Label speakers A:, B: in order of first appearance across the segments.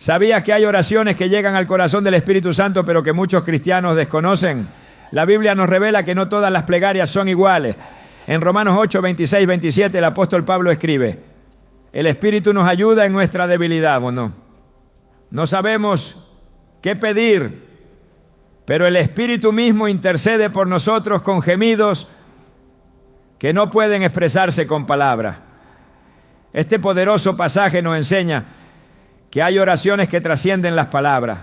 A: ¿Sabías que hay oraciones que llegan al corazón del Espíritu Santo, pero que muchos cristianos desconocen? La Biblia nos revela que no todas las plegarias son iguales. En Romanos 8, 26, 27, el apóstol Pablo escribe: el Espíritu nos ayuda en nuestra debilidad. Bueno, no sabemos qué pedir, pero el Espíritu mismo intercede por nosotros con gemidos que no pueden expresarse con palabras. Este poderoso pasaje nos enseña que hay oraciones que trascienden las palabras,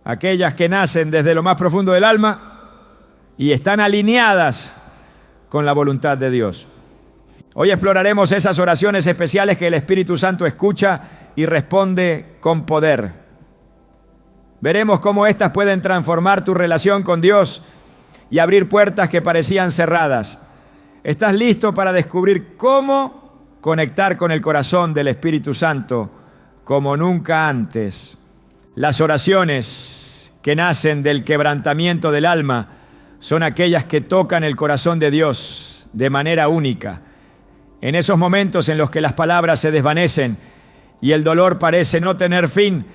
A: aquellas que nacen desde lo más profundo del alma y están alineadas con la voluntad de Dios. Hoy exploraremos esas oraciones especiales que el Espíritu Santo escucha y responde con poder. Veremos cómo éstas pueden transformar tu relación con Dios y abrir puertas que parecían cerradas. ¿Estás listo para descubrir cómo conectar con el corazón del Espíritu Santo como nunca antes? Las oraciones que nacen del quebrantamiento del alma son aquellas que tocan el corazón de Dios de manera única. En esos momentos en los que las palabras se desvanecen y el dolor parece no tener fin,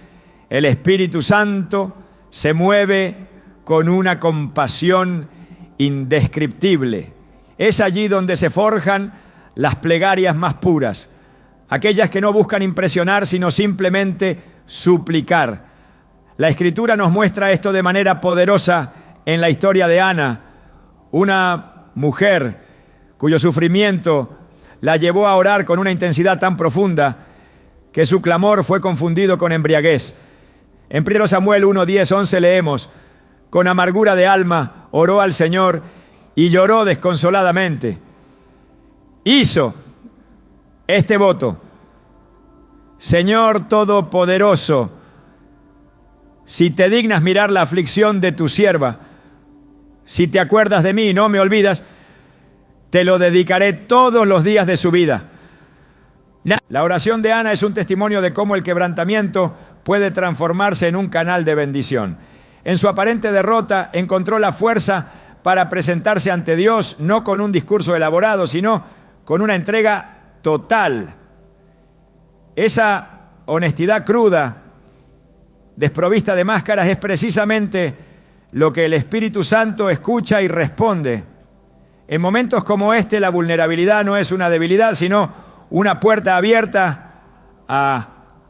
A: el Espíritu Santo se mueve con una compasión indescriptible. Es allí donde se forjan las plegarias más puras, aquellas que no buscan impresionar, sino simplemente suplicar. La Escritura nos muestra esto de manera poderosa en la historia de Ana, una mujer cuyo sufrimiento la llevó a orar con una intensidad tan profunda que su clamor fue confundido con embriaguez. En 1 Samuel 1, 10, 11 leemos: con amargura de alma oró al Señor y lloró desconsoladamente. Hizo este voto: Señor Todopoderoso, si te dignas mirar la aflicción de tu sierva, si te acuerdas de mí y no me olvidas, te lo dedicaré todos los días de su vida. La oración de Ana es un testimonio de cómo el quebrantamiento puede transformarse en un canal de bendición. En su aparente derrota encontró la fuerza para presentarse ante Dios, no con un discurso elaborado, sino con una entrega total. Esa honestidad cruda, desprovista de máscaras, es precisamente lo que el Espíritu Santo escucha y responde. En momentos como este, la vulnerabilidad no es una debilidad, sino una puerta abierta a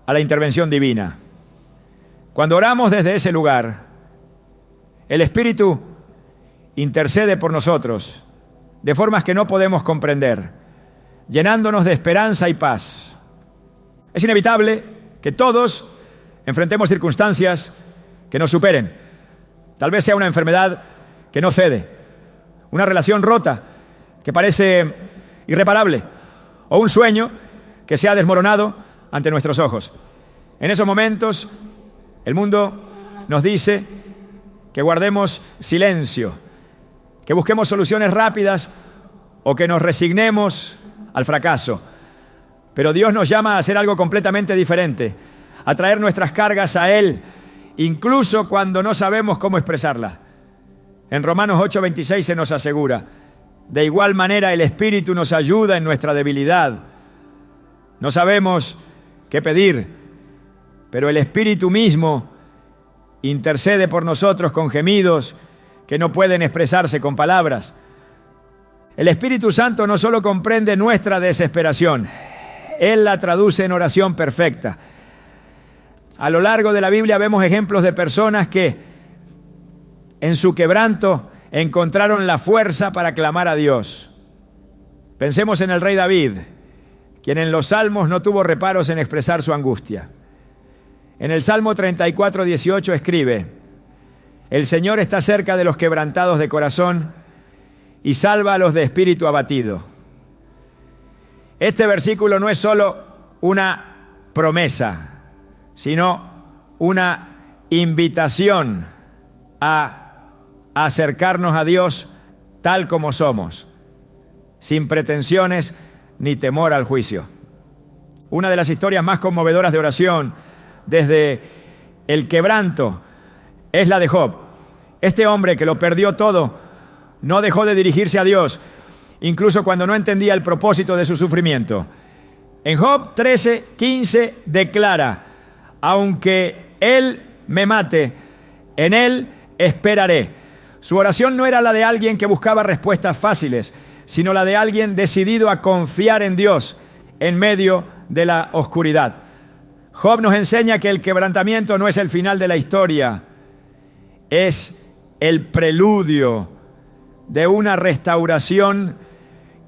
A: la intervención divina. Cuando oramos desde ese lugar, el Espíritu intercede por nosotros de formas que no podemos comprender, llenándonos de esperanza y paz. Es inevitable que todos enfrentemos circunstancias que nos superen. Tal vez sea una enfermedad que no cede, una relación rota que parece irreparable, o un sueño que se ha desmoronado ante nuestros ojos. En esos momentos, el mundo nos dice que guardemos silencio, que busquemos soluciones rápidas o que nos resignemos al fracaso. Pero Dios nos llama a hacer algo completamente diferente, a traer nuestras cargas a Él, incluso cuando no sabemos cómo expresarlas. En Romanos 8:26 se nos asegura: de igual manera el Espíritu nos ayuda en nuestra debilidad. No sabemos qué pedir, pero el Espíritu mismo intercede por nosotros con gemidos que no pueden expresarse con palabras. El Espíritu Santo no solo comprende nuestra desesperación, Él la traduce en oración perfecta. A lo largo de la Biblia vemos ejemplos de personas que en su quebranto encontraron la fuerza para clamar a Dios. Pensemos en el rey David, quien en los Salmos no tuvo reparos en expresar su angustia. En el Salmo 34:18 escribe: el Señor está cerca de los quebrantados de corazón y salva a los de espíritu abatido. Este versículo no es solo una promesa, sino una invitación a acercarnos a Dios tal como somos, sin pretensiones ni temor al juicio. Una de las historias más conmovedoras de oración desde el quebranto es la de Job. Este hombre que lo perdió todo no dejó de dirigirse a Dios, incluso cuando no entendía el propósito de su sufrimiento. En Job 13:15 declara: Aunque Él me mate, en Él esperaré. Su oración no era la de alguien que buscaba respuestas fáciles, sino la de alguien decidido a confiar en Dios en medio de la oscuridad. Job nos enseña que el quebrantamiento no es el final de la historia, es el preludio de una restauración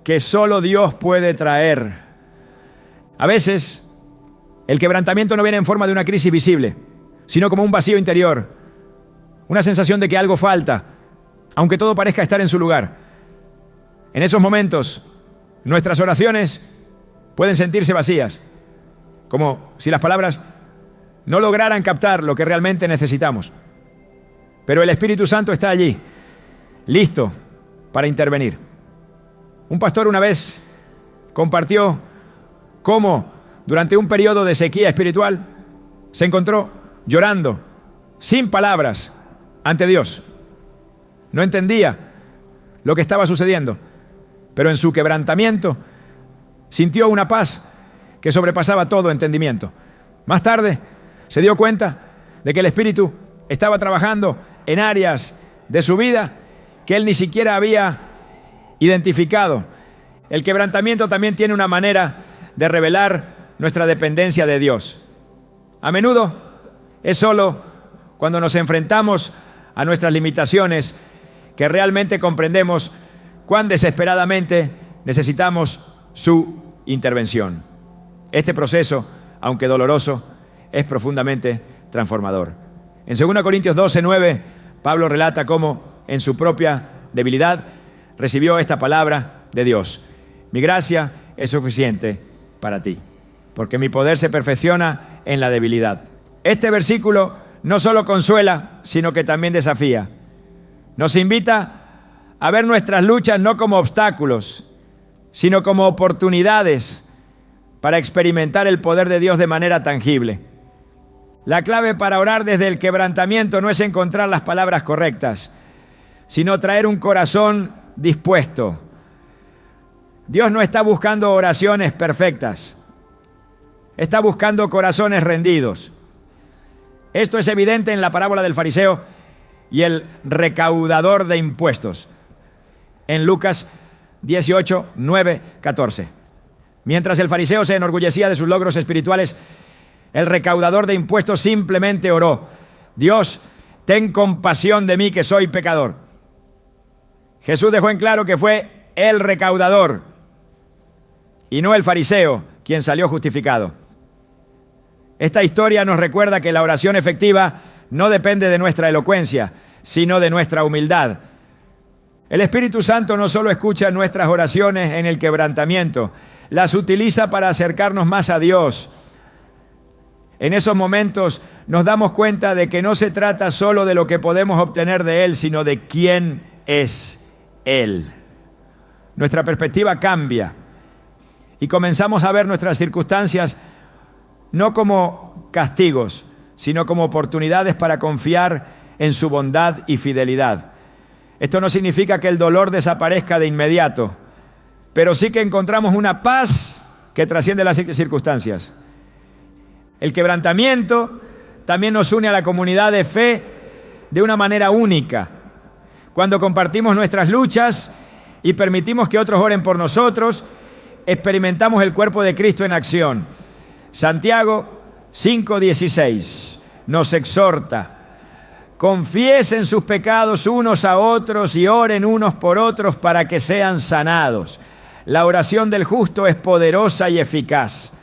A: que solo Dios puede traer. A veces, el quebrantamiento no viene en forma de una crisis visible, sino como un vacío interior, una sensación de que algo falta, aunque todo parezca estar en su lugar. En esos momentos, nuestras oraciones pueden sentirse vacías, como si las palabras no lograran captar lo que realmente necesitamos. Pero el Espíritu Santo está allí, listo para intervenir. Un pastor una vez compartió cómo durante un periodo de sequía espiritual se encontró llorando, sin palabras, ante Dios. No entendía lo que estaba sucediendo, pero en su quebrantamiento sintió una paz que sobrepasaba todo entendimiento. Más tarde se dio cuenta de que el Espíritu estaba trabajando en áreas de su vida que él ni siquiera había identificado. El quebrantamiento también tiene una manera de revelar nuestra dependencia de Dios. A menudo es solo cuando nos enfrentamos a nuestras limitaciones que realmente comprendemos cuán desesperadamente necesitamos su intervención. Este proceso, aunque doloroso, es profundamente transformador. En 2 Corintios 12:9, Pablo relata cómo en su propia debilidad recibió esta palabra de Dios: mi gracia es suficiente para ti, porque mi poder se perfecciona en la debilidad. Este versículo no solo consuela, sino que también desafía. Nos invita a ver nuestras luchas no como obstáculos, sino como oportunidades para experimentar el poder de Dios de manera tangible. La clave para orar desde el quebrantamiento no es encontrar las palabras correctas, sino traer un corazón dispuesto. Dios no está buscando oraciones perfectas, está buscando corazones rendidos. Esto es evidente en la parábola del fariseo y el recaudador de impuestos, en Lucas 18, 9, 14. Mientras el fariseo se enorgullecía de sus logros espirituales, el recaudador de impuestos simplemente oró: Dios, ten compasión de mí que soy pecador. Jesús dejó en claro que fue el recaudador y no el fariseo quien salió justificado. Esta historia nos recuerda que la oración efectiva no depende de nuestra elocuencia, sino de nuestra humildad. El Espíritu Santo no solo escucha nuestras oraciones en el quebrantamiento, las utiliza para acercarnos más a Dios. En esos momentos nos damos cuenta de que no se trata solo de lo que podemos obtener de Él, sino de quién es Él. Nuestra perspectiva cambia y comenzamos a ver nuestras circunstancias no como castigos, sino como oportunidades para confiar en su bondad y fidelidad. Esto no significa que el dolor desaparezca de inmediato, pero sí que encontramos una paz que trasciende las circunstancias. El quebrantamiento también nos une a la comunidad de fe de una manera única. Cuando compartimos nuestras luchas y permitimos que otros oren por nosotros, experimentamos el cuerpo de Cristo en acción. Santiago 5:16 nos exhorta: confiesen sus pecados unos a otros y oren unos por otros para que sean sanados. La oración del justo es poderosa y eficaz.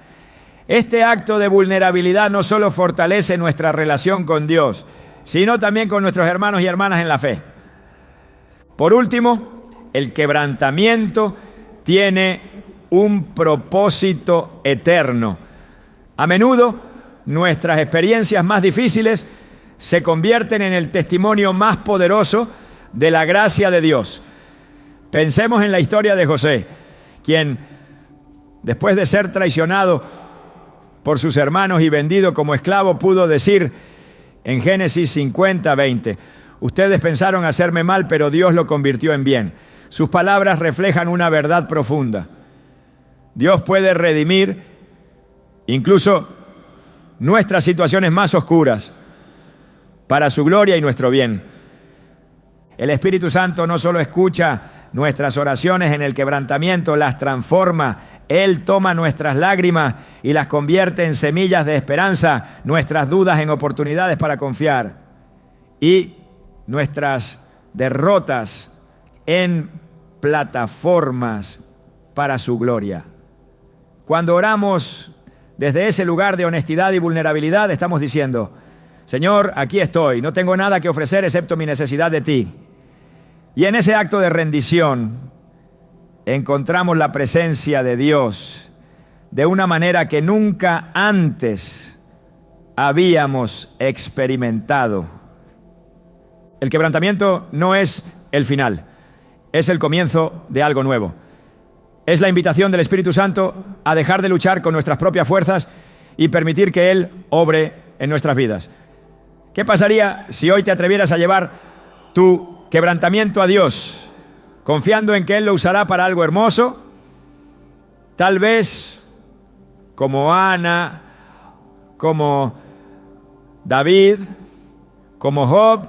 A: Este acto de vulnerabilidad no solo fortalece nuestra relación con Dios, sino también con nuestros hermanos y hermanas en la fe. Por último, el quebrantamiento tiene un propósito eterno. A menudo, nuestras experiencias más difíciles se convierten en el testimonio más poderoso de la gracia de Dios. Pensemos en la historia de José, quien, después de ser traicionado por sus hermanos y vendido como esclavo, pudo decir en Génesis 50:20: ustedes pensaron hacerme mal, pero Dios lo convirtió en bien. Sus palabras reflejan una verdad profunda. Dios puede redimir incluso nuestras situaciones más oscuras para su gloria y nuestro bien. El Espíritu Santo no solo escucha nuestras oraciones en el quebrantamiento, las transforma. Él toma nuestras lágrimas y las convierte en semillas de esperanza, nuestras dudas en oportunidades para confiar y nuestras derrotas en plataformas para su gloria. Cuando oramos desde ese lugar de honestidad y vulnerabilidad, estamos diciendo: Señor, aquí estoy, no tengo nada que ofrecer excepto mi necesidad de ti. Y en ese acto de rendición encontramos la presencia de Dios de una manera que nunca antes habíamos experimentado. El quebrantamiento no es el final, es el comienzo de algo nuevo. Es la invitación del Espíritu Santo a dejar de luchar con nuestras propias fuerzas y permitir que Él obre en nuestras vidas. ¿Qué pasaría si hoy te atrevieras a llevar tu quebrantamiento a Dios, confiando en que Él lo usará para algo hermoso? Tal vez, como Ana, como David, como Job,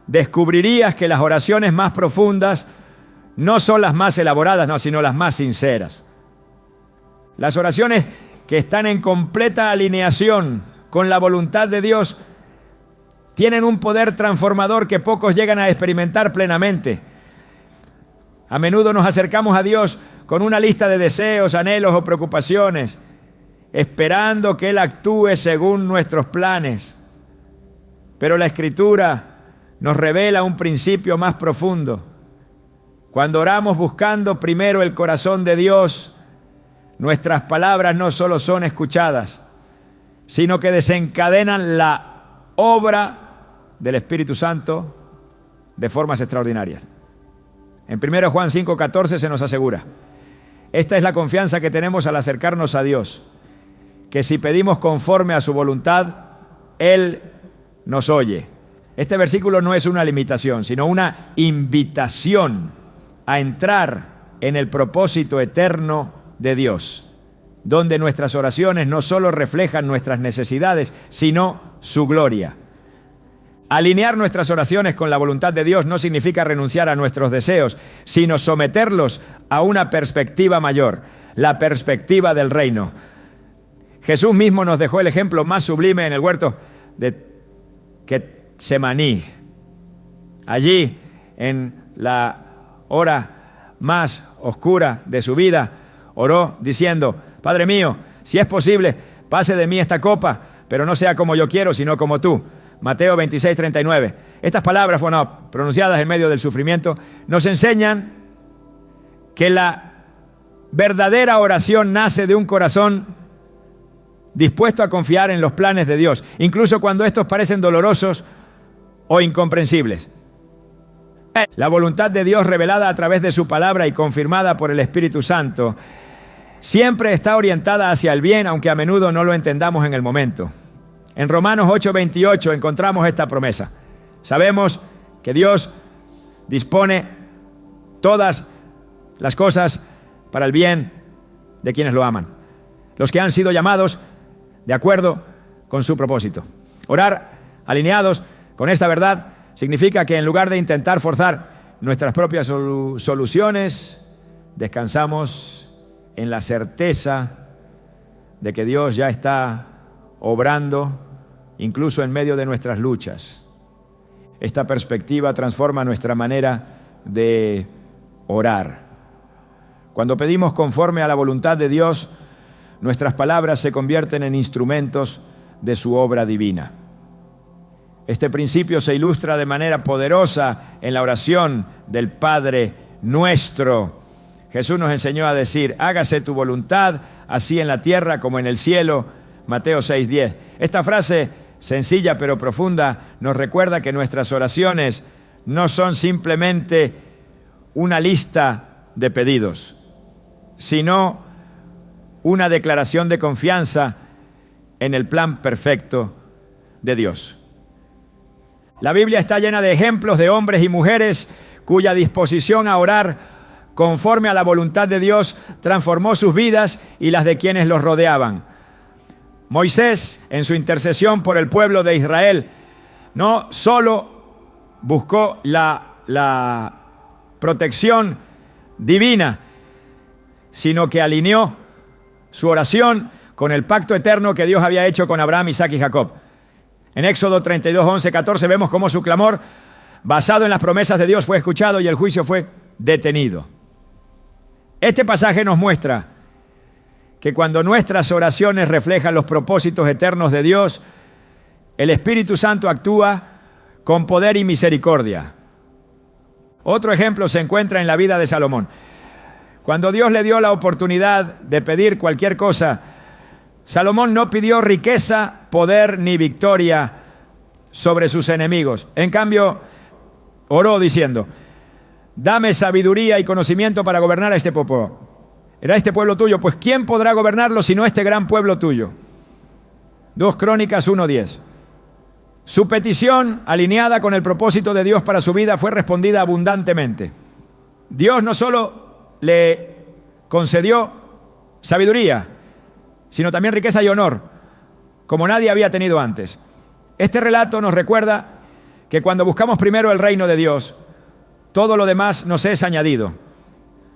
A: descubrirías que las oraciones más profundas no son las más elaboradas, no, sino las más sinceras. Las oraciones que están en completa alineación con la voluntad de Dios tienen un poder transformador que pocos llegan a experimentar plenamente. A menudo nos acercamos a Dios con una lista de deseos, anhelos o preocupaciones, esperando que Él actúe según nuestros planes. Pero la Escritura nos revela un principio más profundo. Cuando oramos buscando primero el corazón de Dios, nuestras palabras no solo son escuchadas, sino que desencadenan la obra del Espíritu Santo de formas extraordinarias. En 1 Juan 5:14 se nos asegura: esta es la confianza que tenemos al acercarnos a Dios, que si pedimos conforme a su voluntad, Él nos oye. Este versículo no es una limitación, sino una invitación a entrar en el propósito eterno de Dios, donde nuestras oraciones no solo reflejan nuestras necesidades, sino su gloria. Alinear nuestras oraciones con la voluntad de Dios no significa renunciar a nuestros deseos, sino someterlos a una perspectiva mayor, la perspectiva del reino. Jesús mismo nos dejó el ejemplo más sublime en el huerto de Getsemaní. Allí, en la hora más oscura de su vida, oró diciendo: Padre mío, si es posible, pase de mí esta copa, pero no sea como yo quiero, sino como tú. Mateo 26:39. Estas palabras, pronunciadas en medio del sufrimiento, nos enseñan que la verdadera oración nace de un corazón dispuesto a confiar en los planes de Dios, incluso cuando estos parecen dolorosos o incomprensibles. La voluntad de Dios revelada a través de su palabra y confirmada por el Espíritu Santo siempre está orientada hacia el bien, aunque a menudo no lo entendamos en el momento. En Romanos 8:28 encontramos esta promesa. Sabemos que Dios dispone todas las cosas para el bien de quienes lo aman, los que han sido llamados de acuerdo con su propósito. Orar alineados con esta verdad significa que en lugar de intentar forzar nuestras propias soluciones, descansamos en la certeza de que Dios ya está obrando incluso en medio de nuestras luchas. Esta perspectiva transforma nuestra manera de orar. Cuando pedimos conforme a la voluntad de Dios, nuestras palabras se convierten en instrumentos de su obra divina. Este principio se ilustra de manera poderosa en la oración del Padre Nuestro. Jesús nos enseñó a decir: hágase tu voluntad, así en la tierra como en el cielo. Mateo 6:10. Esta frase sencilla pero profunda nos recuerda que nuestras oraciones no son simplemente una lista de pedidos, sino una declaración de confianza en el plan perfecto de Dios. La Biblia está llena de ejemplos de hombres y mujeres cuya disposición a orar conforme a la voluntad de Dios transformó sus vidas y las de quienes los rodeaban. Moisés, en su intercesión por el pueblo de Israel, no solo buscó la protección divina, sino que alineó su oración con el pacto eterno que Dios había hecho con Abraham, Isaac y Jacob. En Éxodo 32, 11, 14 vemos cómo su clamor, basado en las promesas de Dios, fue escuchado y el juicio fue detenido. Este pasaje nos muestra que cuando nuestras oraciones reflejan los propósitos eternos de Dios, el Espíritu Santo actúa con poder y misericordia. Otro ejemplo se encuentra en la vida de Salomón. Cuando Dios le dio la oportunidad de pedir cualquier cosa, Salomón no pidió riqueza, poder ni victoria sobre sus enemigos. En cambio, oró diciendo: dame sabiduría y conocimiento para gobernar a este pueblo. ¿Era este pueblo tuyo? Pues ¿quién podrá gobernarlo sino este gran pueblo tuyo? 2 Crónicas 1:10. Su petición, alineada con el propósito de Dios para su vida, fue respondida abundantemente. Dios no solo le concedió sabiduría, sino también riqueza y honor, como nadie había tenido antes. Este relato nos recuerda que cuando buscamos primero el reino de Dios, todo lo demás nos es añadido,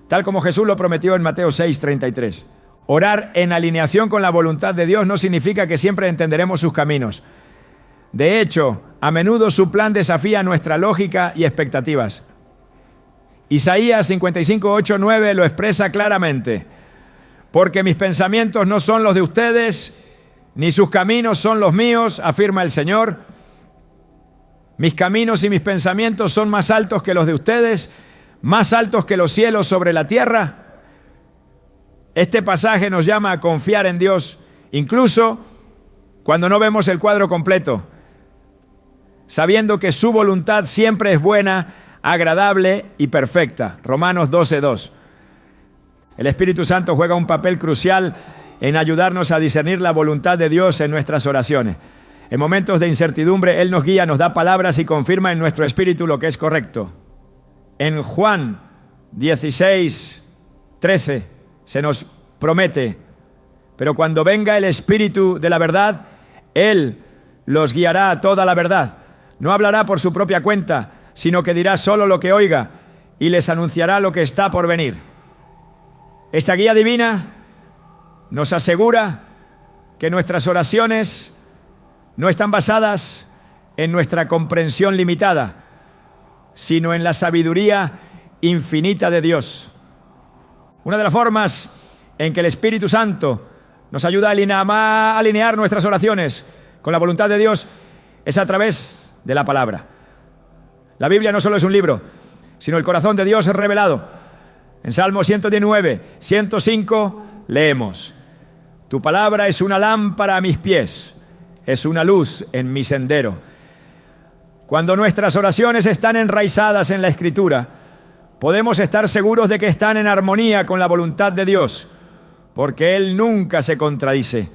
A: tal como Jesús lo prometió en Mateo 6:33. Orar en alineación con la voluntad de Dios no significa que siempre entenderemos sus caminos. De hecho, a menudo su plan desafía nuestra lógica y expectativas. Isaías 55:8-9 lo expresa claramente: porque mis pensamientos no son los de ustedes, ni sus caminos son los míos, afirma el Señor. Mis caminos y mis pensamientos son más altos que los de ustedes, más altos que los cielos sobre la tierra. Este pasaje nos llama a confiar en Dios, incluso cuando no vemos el cuadro completo, sabiendo que su voluntad siempre es buena, agradable y perfecta. Romanos 12:2. El Espíritu Santo juega un papel crucial en ayudarnos a discernir la voluntad de Dios en nuestras oraciones. En momentos de incertidumbre, Él nos guía, nos da palabras y confirma en nuestro espíritu lo que es correcto. En Juan 16:13 se nos promete: pero cuando venga el Espíritu de la verdad, Él los guiará a toda la verdad. No hablará por su propia cuenta, sino que dirá solo lo que oiga y les anunciará lo que está por venir. Esta guía divina nos asegura que nuestras oraciones no están basadas en nuestra comprensión limitada, sino en la sabiduría infinita de Dios. Una de las formas en que el Espíritu Santo nos ayuda a alinear nuestras oraciones con la voluntad de Dios es a través de la palabra. La Biblia no solo es un libro, sino el corazón de Dios es revelado. En Salmo 119, 105 leemos: tu palabra es una lámpara a mis pies, es una luz en mi sendero. Cuando nuestras oraciones están enraizadas en la Escritura, podemos estar seguros de que están en armonía con la voluntad de Dios, porque Él nunca se contradice.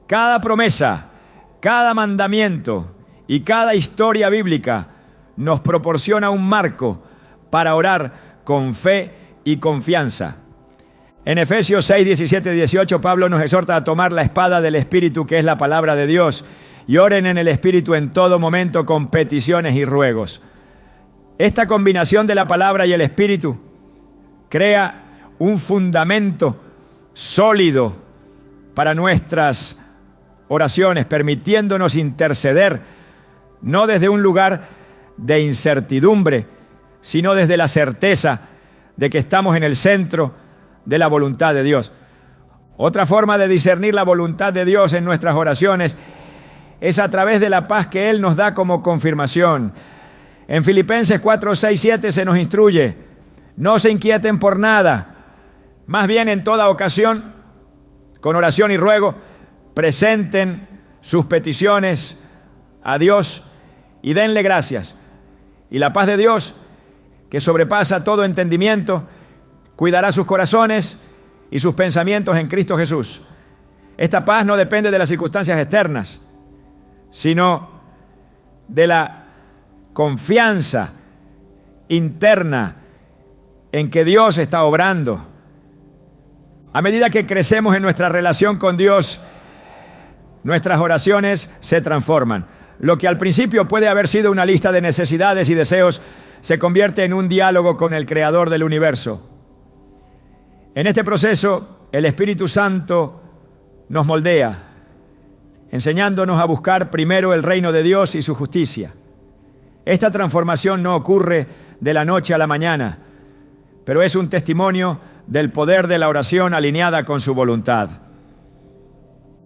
A: Cada promesa, cada mandamiento y cada historia bíblica nos proporciona un marco para orar con fe y confianza. En Efesios 6, 17 y 18, Pablo nos exhorta a tomar la espada del Espíritu, que es la palabra de Dios, y oren en el Espíritu en todo momento con peticiones y ruegos. Esta combinación de la palabra y el Espíritu crea un fundamento sólido para nuestras oraciones, permitiéndonos interceder no desde un lugar de incertidumbre, sino desde la certeza de que estamos en el centro de la voluntad de Dios. Otra forma de discernir la voluntad de Dios en nuestras oraciones es a través de la paz que Él nos da como confirmación. En Filipenses 4, 6, 7 se nos instruye: no se inquieten por nada, más bien en toda ocasión, con oración y ruego, presenten sus peticiones a Dios y denle gracias. Y la paz de Dios, que sobrepasa todo entendimiento, cuidará sus corazones y sus pensamientos en Cristo Jesús. Esta paz no depende de las circunstancias externas, sino de la confianza interna en que Dios está obrando. A medida que crecemos en nuestra relación con Dios, nuestras oraciones se transforman. Lo que al principio puede haber sido una lista de necesidades y deseos se convierte en un diálogo con el Creador del universo. En este proceso, el Espíritu Santo nos moldea, enseñándonos a buscar primero el reino de Dios y su justicia. Esta transformación no ocurre de la noche a la mañana, pero es un testimonio del poder de la oración alineada con su voluntad.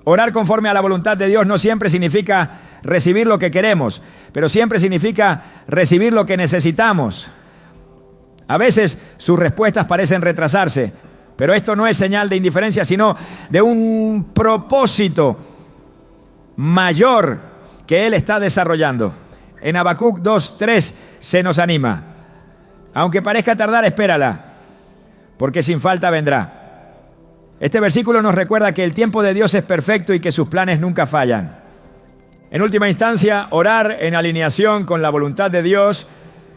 A: Orar conforme a la voluntad de Dios no siempre significa recibir lo que queremos, pero siempre significa recibir lo que necesitamos. A veces sus respuestas parecen retrasarse, pero esto no es señal de indiferencia, sino de un propósito mayor que Él está desarrollando. En Habacuc 2:3 se nos anima: aunque parezca tardar, espérala, porque sin falta vendrá. Este versículo nos recuerda que el tiempo de Dios es perfecto y que sus planes nunca fallan. En última instancia, orar en alineación con la voluntad de Dios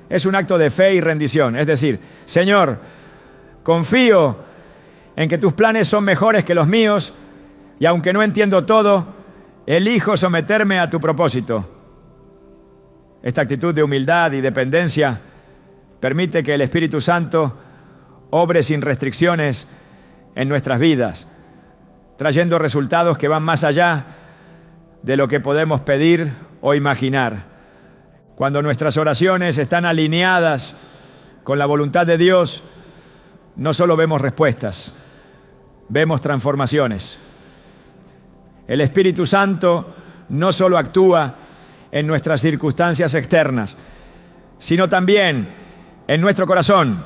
A: es un acto de fe y rendición. Es decir, Señor, confío en que tus planes son mejores que los míos y aunque no entiendo todo, elijo someterme a tu propósito. Esta actitud de humildad y dependencia permite que el Espíritu Santo obre sin restricciones en nuestras vidas, trayendo resultados que van más allá de lo que podemos pedir o imaginar. Cuando nuestras oraciones están alineadas con la voluntad de Dios, no solo vemos respuestas, vemos transformaciones. El Espíritu Santo no solo actúa en nuestras circunstancias externas, sino también en nuestro corazón,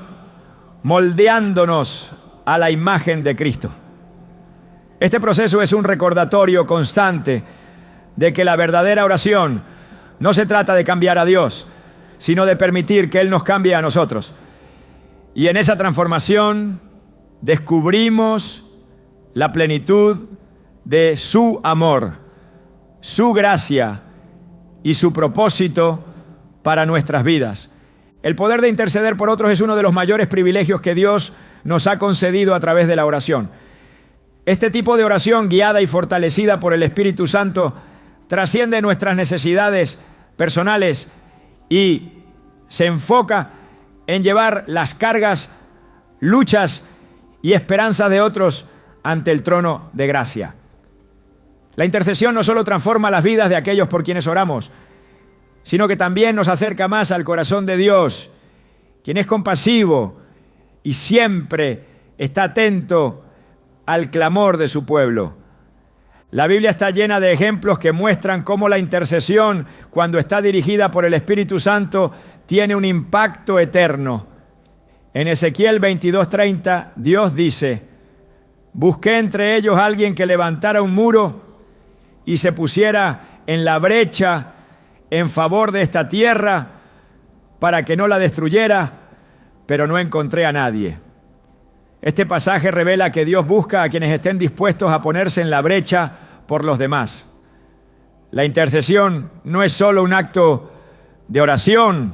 A: moldeándonos a la imagen de Cristo. Este proceso es un recordatorio constante de que la verdadera oración no se trata de cambiar a Dios, sino de permitir que Él nos cambie a nosotros. Y en esa transformación descubrimos la plenitud de su amor, su gracia y su propósito para nuestras vidas. El poder de interceder por otros es uno de los mayores privilegios que Dios nos ha concedido a través de la oración. Este tipo de oración, guiada y fortalecida por el Espíritu Santo, trasciende nuestras necesidades personales y se enfoca en llevar las cargas, luchas y esperanzas de otros ante el trono de gracia. La intercesión no solo transforma las vidas de aquellos por quienes oramos, sino que también nos acerca más al corazón de Dios, quien es compasivo y siempre está atento al clamor de su pueblo. La Biblia está llena de ejemplos que muestran cómo la intercesión, cuando está dirigida por el Espíritu Santo, tiene un impacto eterno. En Ezequiel 22:30, Dios dice: busqué entre ellos a alguien que levantara un muro y se pusiera en la brecha en favor de esta tierra para que no la destruyera, pero no encontré a nadie. Este pasaje revela que Dios busca a quienes estén dispuestos a ponerse en la brecha por los demás. La intercesión no es solo un acto de oración,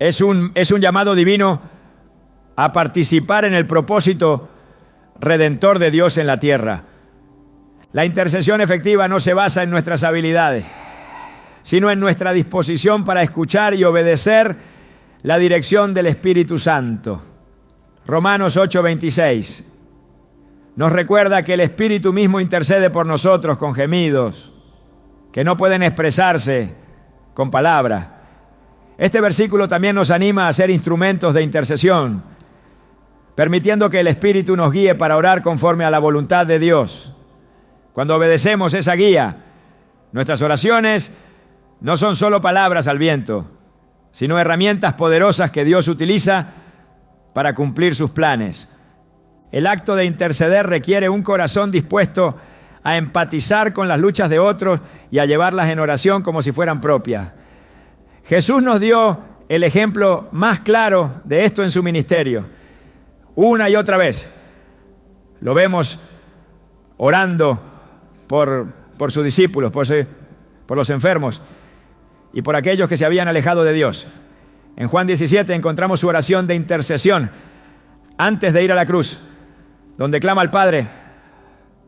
A: es un llamado divino a participar en el propósito redentor de Dios en la tierra. La intercesión efectiva no se basa en nuestras habilidades, sino en nuestra disposición para escuchar y obedecer la dirección del Espíritu Santo. Romanos 8:26 nos recuerda que el Espíritu mismo intercede por nosotros con gemidos que no pueden expresarse con palabras. Este versículo también nos anima a ser instrumentos de intercesión, permitiendo que el Espíritu nos guíe para orar conforme a la voluntad de Dios. Cuando obedecemos esa guía, nuestras oraciones no son solo palabras al viento, sino herramientas poderosas que Dios utiliza para cumplir sus planes. El acto de interceder requiere un corazón dispuesto a empatizar con las luchas de otros y a llevarlas en oración como si fueran propias. Jesús nos dio el ejemplo más claro de esto en su ministerio. Una y otra vez lo vemos orando por sus discípulos, por los enfermos y por aquellos que se habían alejado de Dios. En Juan 17 encontramos su oración de intercesión antes de ir a la cruz, donde clama al Padre,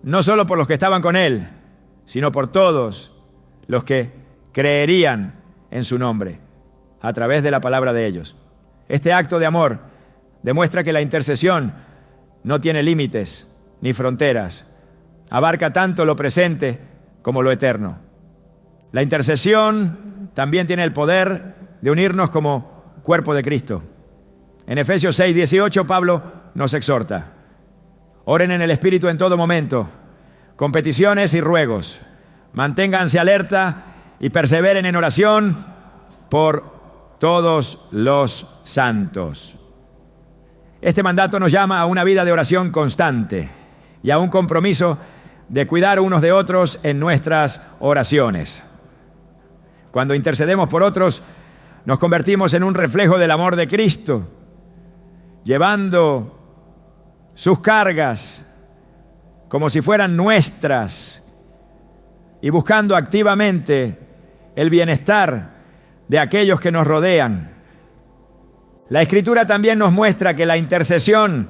A: no solo por los que estaban con él, sino por todos los que creerían en su nombre, a través de la palabra de ellos. Este acto de amor demuestra que la intercesión no tiene límites ni fronteras. Abarca tanto lo presente como lo eterno. La intercesión también tiene el poder de unirnos como cuerpo de Cristo. En Efesios 6:18, Pablo nos exhorta: oren en el Espíritu en todo momento, con peticiones y ruegos. Manténganse alerta y perseveren en oración por todos los santos. Este mandato nos llama a una vida de oración constante y a un compromiso de cuidar unos de otros en nuestras oraciones. Cuando intercedemos por otros, nos convertimos en un reflejo del amor de Cristo, llevando sus cargas como si fueran nuestras y buscando activamente el bienestar de aquellos que nos rodean. La Escritura también nos muestra que la intercesión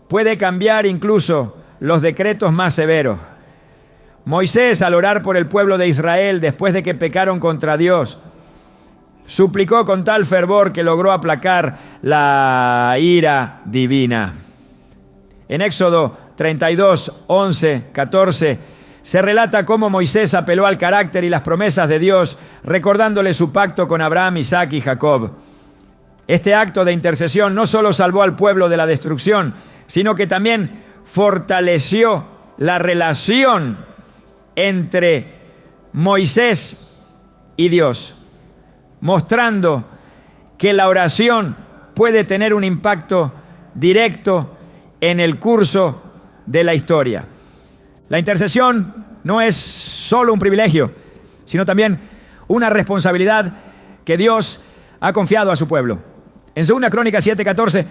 A: puede cambiar incluso los decretos más severos. Moisés, al orar por el pueblo de Israel después de que pecaron contra Dios, suplicó con tal fervor que logró aplacar la ira divina. En Éxodo 32, 11, 14, se relata cómo Moisés apeló al carácter y las promesas de Dios, recordándole su pacto con Abraham, Isaac y Jacob. Este acto de intercesión no solo salvó al pueblo de la destrucción, sino que también fortaleció la relación entre Moisés y Dios, mostrando que la oración puede tener un impacto directo en el curso de la historia. La intercesión no es solo un privilegio, sino también una responsabilidad que Dios ha confiado a su pueblo. En 2 Crónicas 7:14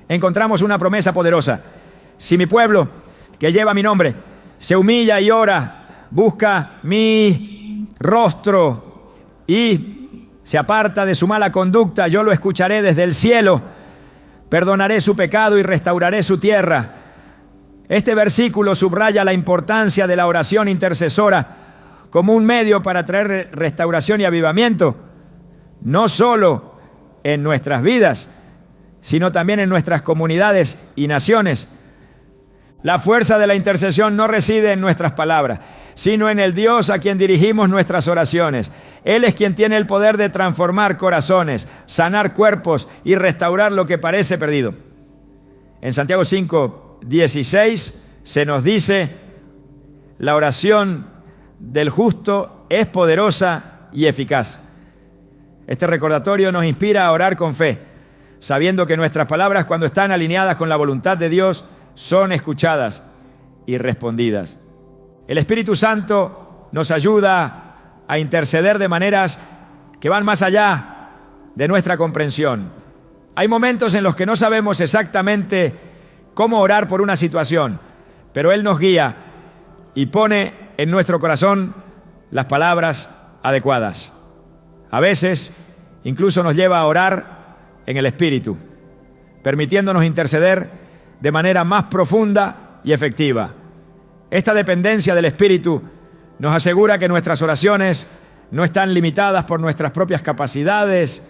A: encontramos una promesa poderosa: si mi pueblo, que lleva mi nombre, se humilla y ora, busca mi rostro y se aparta de su mala conducta, yo lo escucharé desde el cielo, perdonaré su pecado y restauraré su tierra. Este versículo subraya la importancia de la oración intercesora como un medio para traer restauración y avivamiento, no solo en nuestras vidas, sino también en nuestras comunidades y naciones. La fuerza de la intercesión no reside en nuestras palabras, sino en el Dios a quien dirigimos nuestras oraciones. Él es quien tiene el poder de transformar corazones, sanar cuerpos y restaurar lo que parece perdido. En Santiago 5:16 se nos dice: la oración del justo es poderosa y eficaz. Este recordatorio nos inspira a orar con fe, sabiendo que nuestras palabras, cuando están alineadas con la voluntad de Dios, son escuchadas y respondidas. El Espíritu Santo nos ayuda a interceder de maneras que van más allá de nuestra comprensión. Hay momentos en los que no sabemos exactamente cómo orar por una situación, pero Él nos guía y pone en nuestro corazón las palabras adecuadas. A veces incluso nos lleva a orar en el Espíritu, permitiéndonos interceder de manera más profunda y efectiva. Esta dependencia del Espíritu nos asegura que nuestras oraciones no están limitadas por nuestras propias capacidades,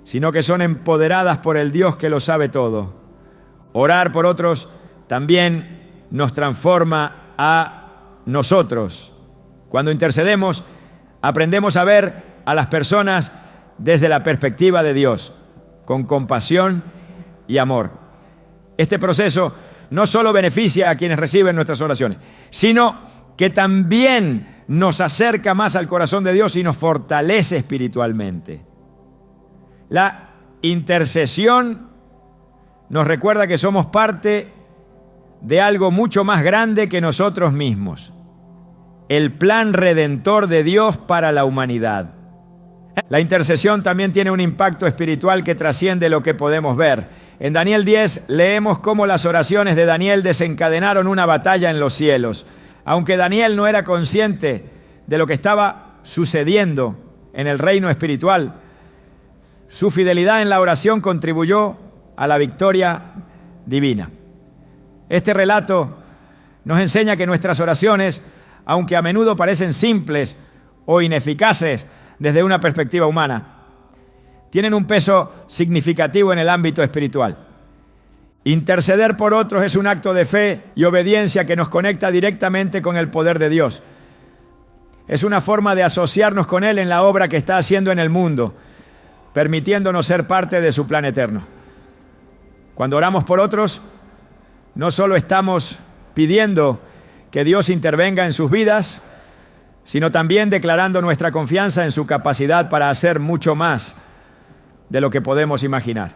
A: sino que son empoderadas por el Dios que lo sabe todo. Orar por otros también nos transforma a nosotros. Cuando intercedemos, aprendemos a ver a las personas desde la perspectiva de Dios, con compasión y amor. Este proceso no solo beneficia a quienes reciben nuestras oraciones, sino que también nos acerca más al corazón de Dios y nos fortalece espiritualmente. La intercesión nos recuerda que somos parte de algo mucho más grande que nosotros mismos: el plan redentor de Dios para la humanidad. La intercesión también tiene un impacto espiritual que trasciende lo que podemos ver. En Daniel 10 leemos cómo las oraciones de Daniel desencadenaron una batalla en los cielos. Aunque Daniel no era consciente de lo que estaba sucediendo en el reino espiritual, su fidelidad en la oración contribuyó a la victoria divina. Este relato nos enseña que nuestras oraciones, aunque a menudo parecen simples o ineficaces desde una perspectiva humana, tienen un peso significativo en el ámbito espiritual. Interceder por otros es un acto de fe y obediencia que nos conecta directamente con el poder de Dios. Es una forma de asociarnos con Él en la obra que está haciendo en el mundo, permitiéndonos ser parte de su plan eterno. Cuando oramos por otros, no solo estamos pidiendo que Dios intervenga en sus vidas, sino también declarando nuestra confianza en su capacidad para hacer mucho más de lo que podemos imaginar.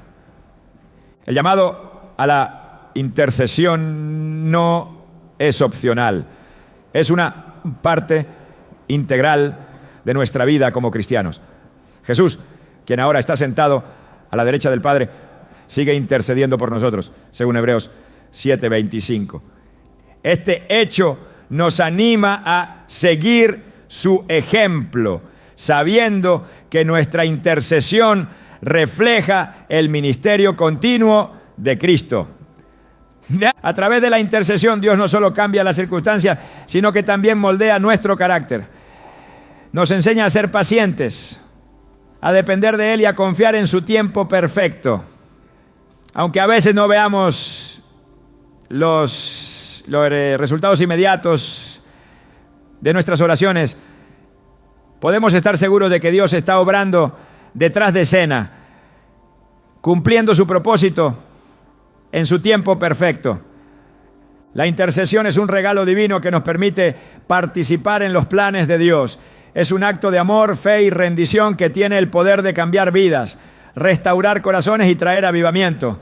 A: El llamado a la intercesión no es opcional, es una parte integral de nuestra vida como cristianos. Jesús, quien ahora está sentado a la derecha del Padre, sigue intercediendo por nosotros, según Hebreos 7:25. Este hecho nos anima a seguir su ejemplo, sabiendo que nuestra intercesión refleja el ministerio continuo de Cristo. A través de la intercesión, Dios no solo cambia las circunstancias, sino que también moldea nuestro carácter. Nos enseña a ser pacientes, a depender de Él y a confiar en su tiempo perfecto. Aunque a veces no veamos los resultados inmediatos de nuestras oraciones, podemos estar seguros de que Dios está obrando detrás de escena, cumpliendo su propósito en su tiempo perfecto. La intercesión es un regalo divino que nos permite participar en los planes de Dios. Es un acto de amor, fe y rendición que tiene el poder de cambiar vidas, restaurar corazones y traer avivamiento.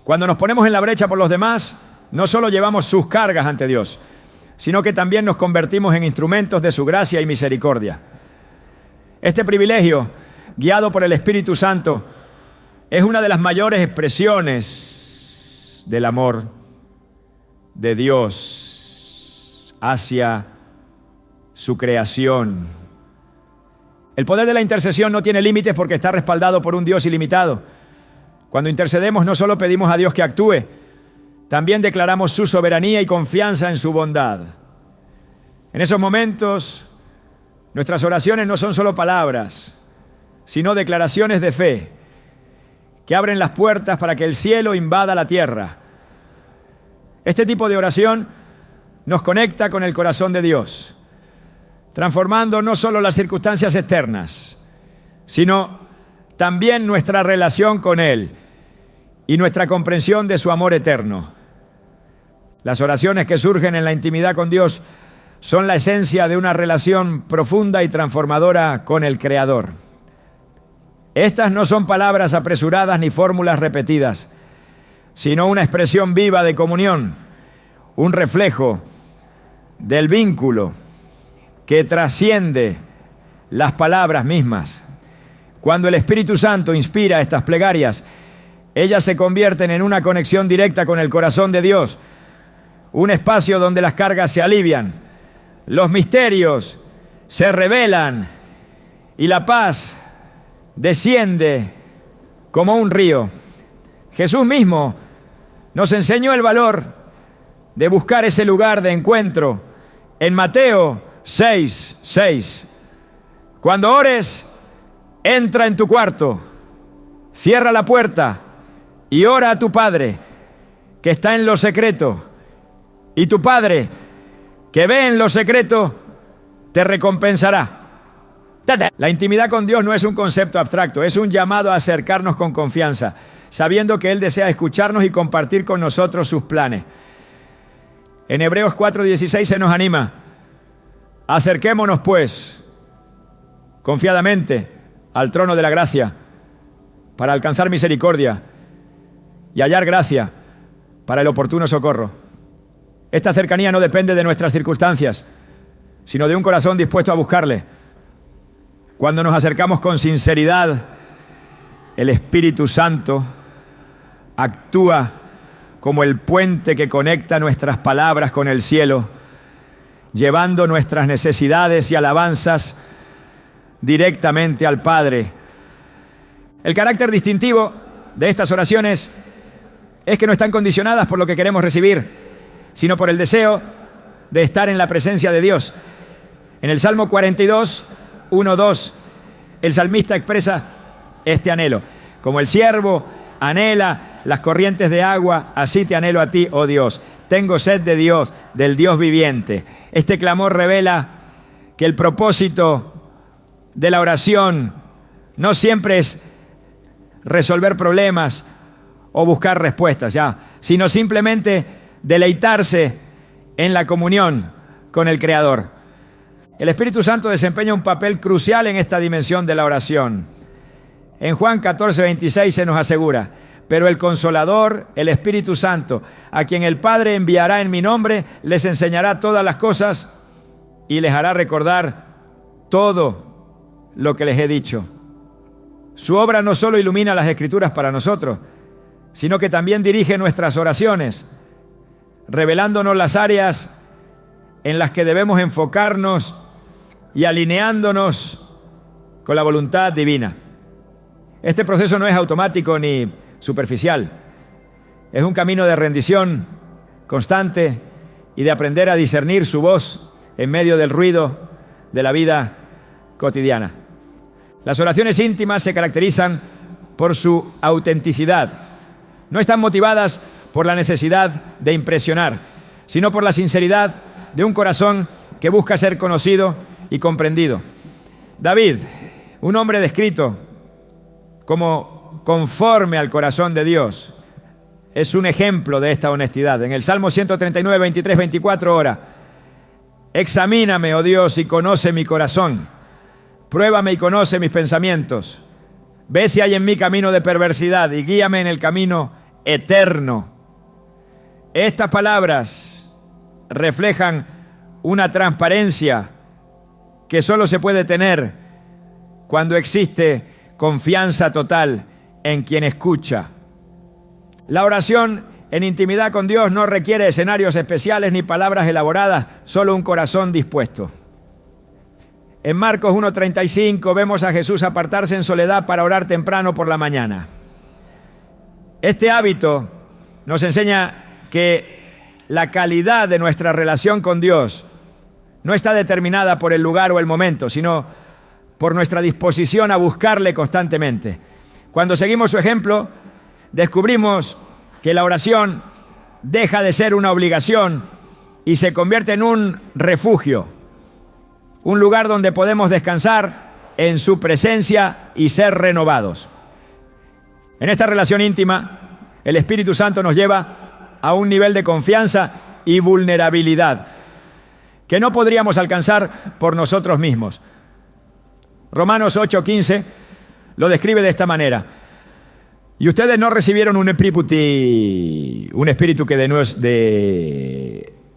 A: Cuando nos ponemos en la brecha por los demás, no solo llevamos sus cargas ante Dios, sino que también nos convertimos en instrumentos de su gracia y misericordia. Este privilegio, guiado por el Espíritu Santo, es una de las mayores expresiones del amor de Dios hacia su creación. El poder de la intercesión no tiene límites porque está respaldado por un Dios ilimitado. Cuando intercedemos no solo pedimos a Dios que actúe, también declaramos su soberanía y confianza en su bondad. En esos momentos, nuestras oraciones no son solo palabras, sino declaraciones de fe que abren las puertas para que el cielo invada la tierra. Este tipo de oración nos conecta con el corazón de Dios, transformando no solo las circunstancias externas, sino también nuestra relación con Él y nuestra comprensión de su amor eterno. Las oraciones que surgen en la intimidad con Dios son la esencia de una relación profunda y transformadora con el Creador. Estas no son palabras apresuradas ni fórmulas repetidas, sino una expresión viva de comunión, un reflejo del vínculo que trasciende las palabras mismas. Cuando el Espíritu Santo inspira estas plegarias, ellas se convierten en una conexión directa con el corazón de Dios, un espacio donde las cargas se alivian, los misterios se revelan y la paz desciende como un río. Jesús mismo nos enseñó el valor de buscar ese lugar de encuentro en Mateo 6:6. Cuando ores, entra en tu cuarto, cierra la puerta y ora a tu Padre que está en lo secreto, y tu Padre que ve en lo secreto te recompensará. La intimidad con Dios no es un concepto abstracto, es un llamado a acercarnos con confianza, sabiendo que Él desea escucharnos y compartir con nosotros sus planes. En Hebreos 4:16 se nos anima: acerquémonos pues confiadamente al trono de la gracia para alcanzar misericordia y hallar gracia para el oportuno socorro. Esta cercanía no depende de nuestras circunstancias, sino de un corazón dispuesto a buscarle. Cuando nos acercamos con sinceridad, el Espíritu Santo actúa como el puente que conecta nuestras palabras con el cielo, llevando nuestras necesidades y alabanzas directamente al Padre. El carácter distintivo de estas oraciones es que no están condicionadas por lo que queremos recibir, sino por el deseo de estar en la presencia de Dios. En el Salmo 42, 1, 2, el salmista expresa este anhelo. Como el siervo anhela las corrientes de agua, así te anhelo a ti, oh Dios. Tengo sed de Dios, del Dios viviente. Este clamor revela que el propósito de la oración no siempre es resolver problemas o buscar respuestas, sino simplemente deleitarse en la comunión con el Creador. El Espíritu Santo desempeña un papel crucial en esta dimensión de la oración. En Juan 14, 26 se nos asegura: pero el Consolador, el Espíritu Santo, a quien el Padre enviará en mi nombre, les enseñará todas las cosas y les hará recordar todo lo que les he dicho. Su obra no solo ilumina las Escrituras para nosotros, sino que también dirige nuestras oraciones, revelándonos las áreas en las que debemos enfocarnos y alineándonos con la voluntad divina. Este proceso no es automático ni superficial. Es un camino de rendición constante y de aprender a discernir su voz en medio del ruido de la vida cotidiana. Las oraciones íntimas se caracterizan por su autenticidad. No están motivadas por la necesidad de impresionar, sino por la sinceridad de un corazón que busca ser conocido y comprendido. David, un hombre descrito como conforme al corazón de Dios, es un ejemplo de esta honestidad. En el Salmo 139, 23, 24 ora: examíname, oh Dios, y conoce mi corazón. Pruébame y conoce mis pensamientos. Ve si hay en mí camino de perversidad y guíame en el camino eterno. Estas palabras reflejan una transparencia que solo se puede tener cuando existe confianza total en quien escucha. La oración en intimidad con Dios no requiere escenarios especiales ni palabras elaboradas, solo un corazón dispuesto. En Marcos 1:35 vemos a Jesús apartarse en soledad para orar temprano por la mañana. Este hábito nos enseña que la calidad de nuestra relación con Dios no está determinada por el lugar o el momento, sino por nuestra disposición a buscarle constantemente. Cuando seguimos su ejemplo, descubrimos que la oración deja de ser una obligación y se convierte en un refugio, un lugar donde podemos descansar en su presencia y ser renovados. En esta relación íntima, el Espíritu Santo nos lleva a un nivel de confianza y vulnerabilidad que no podríamos alcanzar por nosotros mismos. Romanos 8:15 lo describe de esta manera: y ustedes no recibieron un espíritu que de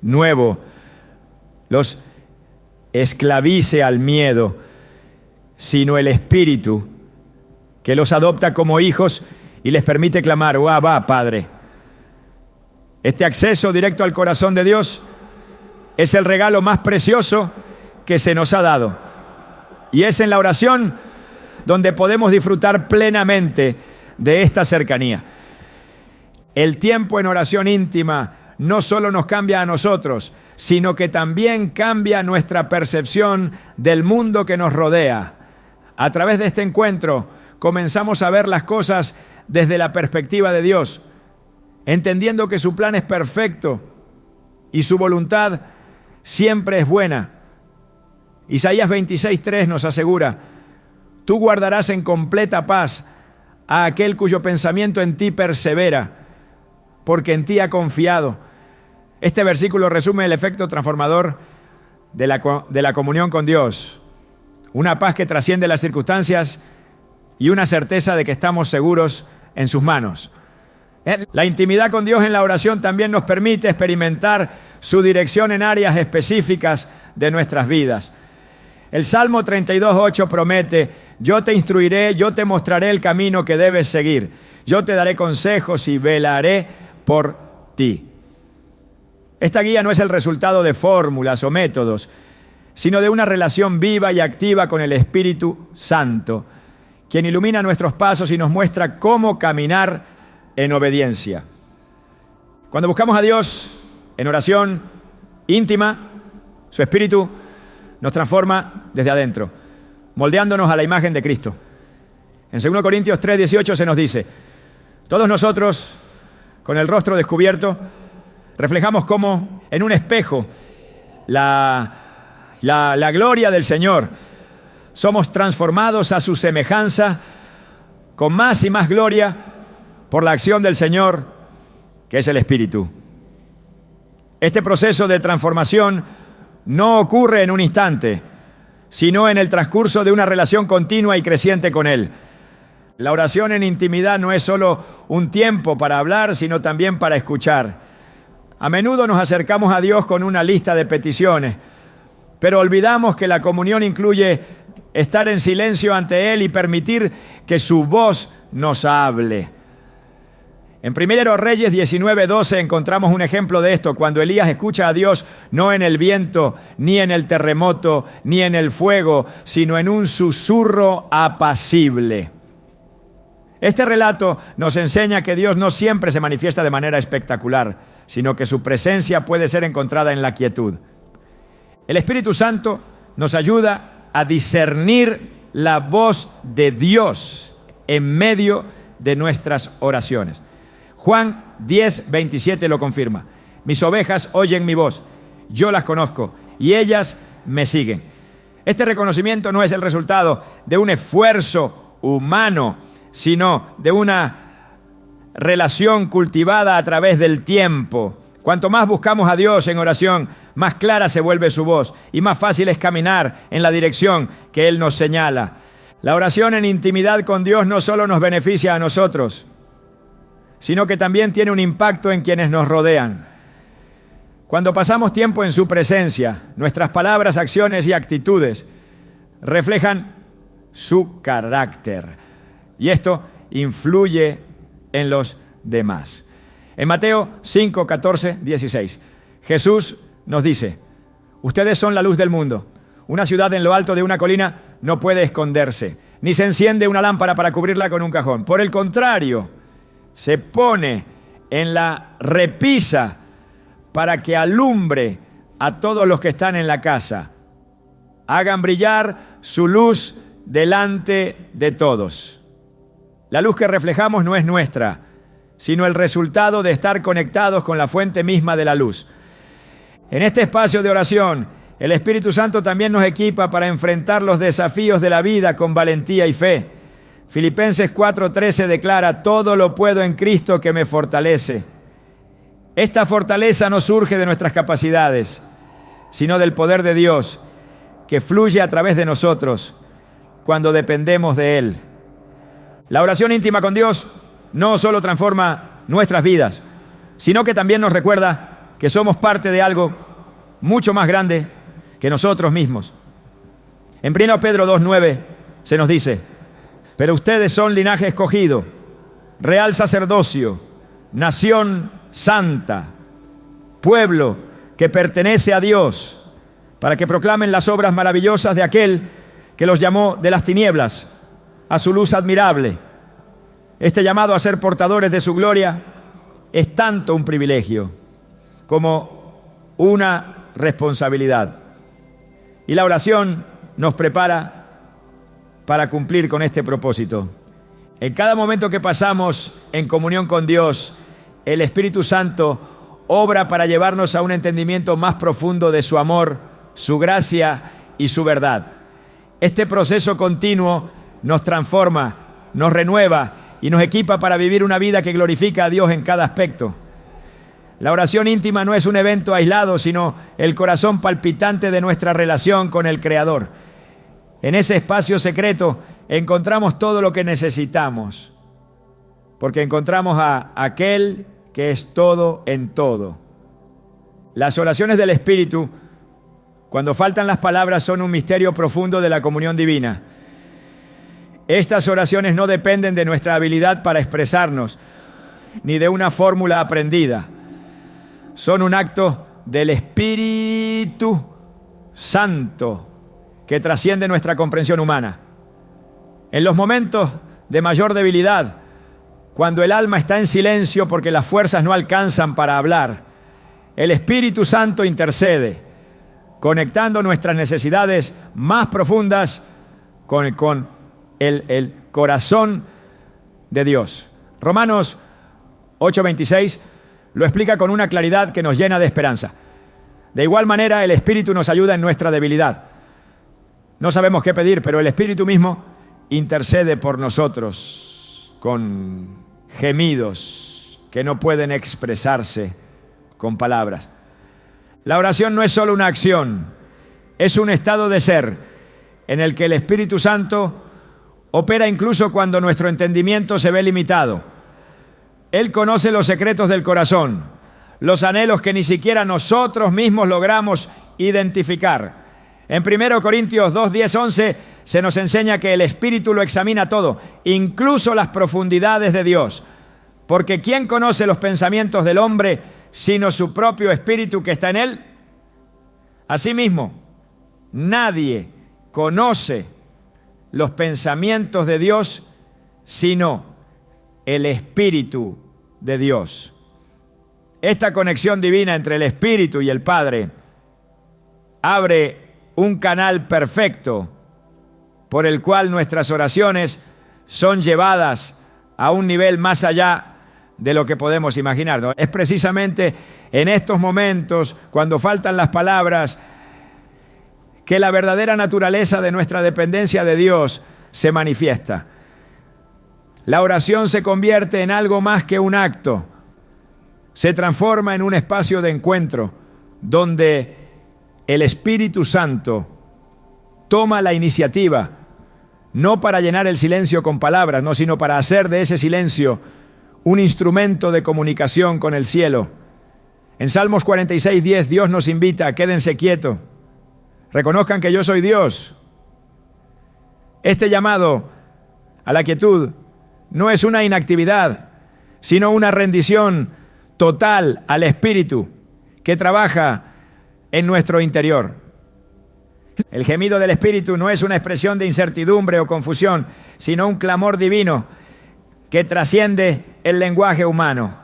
A: nuevo los esclavice al miedo, sino el Espíritu que los adopta como hijos y les permite clamar: oh, Abba, Padre. Este acceso directo al corazón de Dios es el regalo más precioso que se nos ha dado. Y es en la oración donde podemos disfrutar plenamente de esta cercanía. El tiempo en oración íntima no solo nos cambia a nosotros, sino que también cambia nuestra percepción del mundo que nos rodea. A través de este encuentro comenzamos a ver las cosas desde la perspectiva de Dios, entendiendo que su plan es perfecto y su voluntad siempre es buena. Isaías 26:3 nos asegura: tú guardarás en completa paz a aquel cuyo pensamiento en ti persevera, porque en ti ha confiado. Este versículo resume el efecto transformador de la comunión con Dios. Una paz que trasciende las circunstancias y una certeza de que estamos seguros en sus manos. La intimidad con Dios en la oración también nos permite experimentar su dirección en áreas específicas de nuestras vidas. El Salmo 32:8 promete: yo te instruiré, yo te mostraré el camino que debes seguir. Yo te daré consejos y velaré por ti. Esta guía no es el resultado de fórmulas o métodos, sino de una relación viva y activa con el Espíritu Santo, quien ilumina nuestros pasos y nos muestra cómo caminar en obediencia. Cuando buscamos a Dios en oración, íntima, su espíritu nos transforma desde adentro, moldeándonos a la imagen de Cristo. En 2 Corintios 3:18 se nos dice: todos nosotros, con el rostro descubierto, reflejamos como en un espejo la gloria del Señor. Somos transformados a su semejanza con más y más gloria por la acción del Señor, que es el Espíritu. Este proceso de transformación no ocurre en un instante, sino en el transcurso de una relación continua y creciente con Él. La oración en intimidad no es solo un tiempo para hablar, sino también para escuchar. A menudo nos acercamos a Dios con una lista de peticiones, pero olvidamos que la comunión incluye estar en silencio ante Él y permitir que su voz nos hable. En 1 Reyes 19:12 encontramos un ejemplo de esto, cuando Elías escucha a Dios no en el viento, ni en el terremoto, ni en el fuego, sino en un susurro apacible. Este relato nos enseña que Dios no siempre se manifiesta de manera espectacular, sino que su presencia puede ser encontrada en la quietud. El Espíritu Santo nos ayuda a discernir la voz de Dios en medio de nuestras oraciones. Juan 10:27 lo confirma. Mis ovejas oyen mi voz, yo las conozco y ellas me siguen. Este reconocimiento no es el resultado de un esfuerzo humano, sino de una relación cultivada a través del tiempo. Cuanto más buscamos a Dios en oración, más clara se vuelve su voz y más fácil es caminar en la dirección que Él nos señala. La oración en intimidad con Dios no solo nos beneficia a nosotros, sino que también tiene un impacto en quienes nos rodean. Cuando pasamos tiempo en su presencia, nuestras palabras, acciones y actitudes reflejan su carácter. Y esto influye en los demás. En Mateo 5, 14, 16, Jesús nos dice: ustedes son la luz del mundo. Una ciudad en lo alto de una colina no puede esconderse, ni se enciende una lámpara para cubrirla con un cajón. Por el contrario, se pone en la repisa para que alumbre a todos los que están en la casa. Hagan brillar su luz delante de todos. La luz que reflejamos no es nuestra, sino el resultado de estar conectados con la fuente misma de la luz. En este espacio de oración, el Espíritu Santo también nos equipa para enfrentar los desafíos de la vida con valentía y fe. Filipenses 4:13 declara: todo lo puedo en Cristo que me fortalece. Esta fortaleza no surge de nuestras capacidades, sino del poder de Dios, que fluye a través de nosotros cuando dependemos de Él. La oración íntima con Dios no solo transforma nuestras vidas, sino que también nos recuerda que somos parte de algo mucho más grande que nosotros mismos. En 1 Pedro 2:9 se nos dice: pero ustedes son linaje escogido, real sacerdocio, nación santa, pueblo que pertenece a Dios, para que proclamen las obras maravillosas de aquel que los llamó de las tinieblas a su luz admirable. Este llamado a ser portadores de su gloria es tanto un privilegio como una responsabilidad. Y la oración nos prepara para cumplir con este propósito. En cada momento que pasamos en comunión con Dios, el Espíritu Santo obra para llevarnos a un entendimiento más profundo de su amor, su gracia y su verdad. Este proceso continuo nos transforma, nos renueva y nos equipa para vivir una vida que glorifica a Dios en cada aspecto. La oración íntima no es un evento aislado, sino el corazón palpitante de nuestra relación con el Creador. En ese espacio secreto encontramos todo lo que necesitamos, porque encontramos a aquel que es todo en todo. Las oraciones del Espíritu, cuando faltan las palabras, son un misterio profundo de la comunión divina. Estas oraciones no dependen de nuestra habilidad para expresarnos, ni de una fórmula aprendida. Son un acto del Espíritu Santo que trasciende nuestra comprensión humana. En los momentos de mayor debilidad, cuando el alma está en silencio porque las fuerzas no alcanzan para hablar, el Espíritu Santo intercede, conectando nuestras necesidades más profundas con el corazón de Dios. Romanos 8:26 lo explica con una claridad que nos llena de esperanza. De igual manera, el Espíritu nos ayuda en nuestra debilidad. No sabemos qué pedir, pero el Espíritu mismo intercede por nosotros con gemidos que no pueden expresarse con palabras. La oración no es solo una acción, es un estado de ser en el que el Espíritu Santo opera incluso cuando nuestro entendimiento se ve limitado. Él conoce los secretos del corazón, los anhelos que ni siquiera nosotros mismos logramos identificar. En 1 Corintios 2, 10, 11 se nos enseña que el Espíritu lo examina todo, incluso las profundidades de Dios. Porque ¿quién conoce los pensamientos del hombre sino su propio Espíritu que está en él? Asimismo, nadie conoce los pensamientos de Dios sino el Espíritu de Dios. Esta conexión divina entre el Espíritu y el Padre abre un canal perfecto por el cual nuestras oraciones son llevadas a un nivel más allá de lo que podemos imaginar, ¿no? Es precisamente en estos momentos, cuando faltan las palabras, que la verdadera naturaleza de nuestra dependencia de Dios se manifiesta. La oración se convierte en algo más que un acto. Se transforma en un espacio de encuentro donde el Espíritu Santo toma la iniciativa, no para llenar el silencio con palabras, no, sino para hacer de ese silencio un instrumento de comunicación con el cielo. En Salmos 46:10, Dios nos invita: quédense quietos, reconozcan que yo soy Dios. Este llamado a la quietud no es una inactividad, sino una rendición total al Espíritu que trabaja en nuestro interior. El gemido del Espíritu no es una expresión de incertidumbre o confusión, sino un clamor divino que trasciende el lenguaje humano.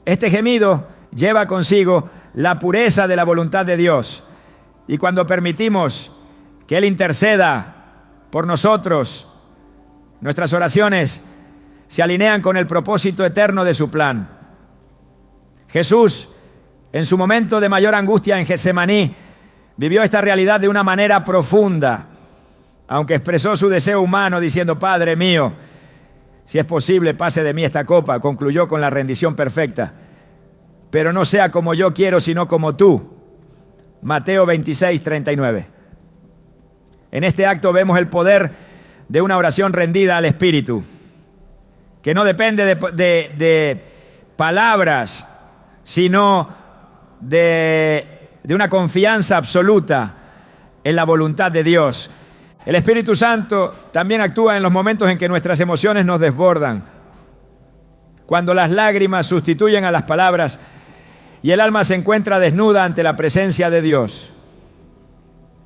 A: Este gemido lleva consigo la pureza de la voluntad de Dios, y cuando permitimos que Él interceda por nosotros, nuestras oraciones se alinean con el propósito eterno de su plan. Jesús, en su momento de mayor angustia en Getsemaní, vivió esta realidad de una manera profunda, aunque expresó su deseo humano diciendo: Padre mío, si es posible, pase de mí esta copa. Concluyó con la rendición perfecta. Pero no sea como yo quiero, sino como tú. Mateo 26:39. En este acto vemos el poder de una oración rendida al Espíritu, que no depende de palabras, sino de una confianza absoluta en la voluntad de Dios. El Espíritu Santo también actúa en los momentos en que nuestras emociones nos desbordan, cuando las lágrimas sustituyen a las palabras y el alma se encuentra desnuda ante la presencia de Dios.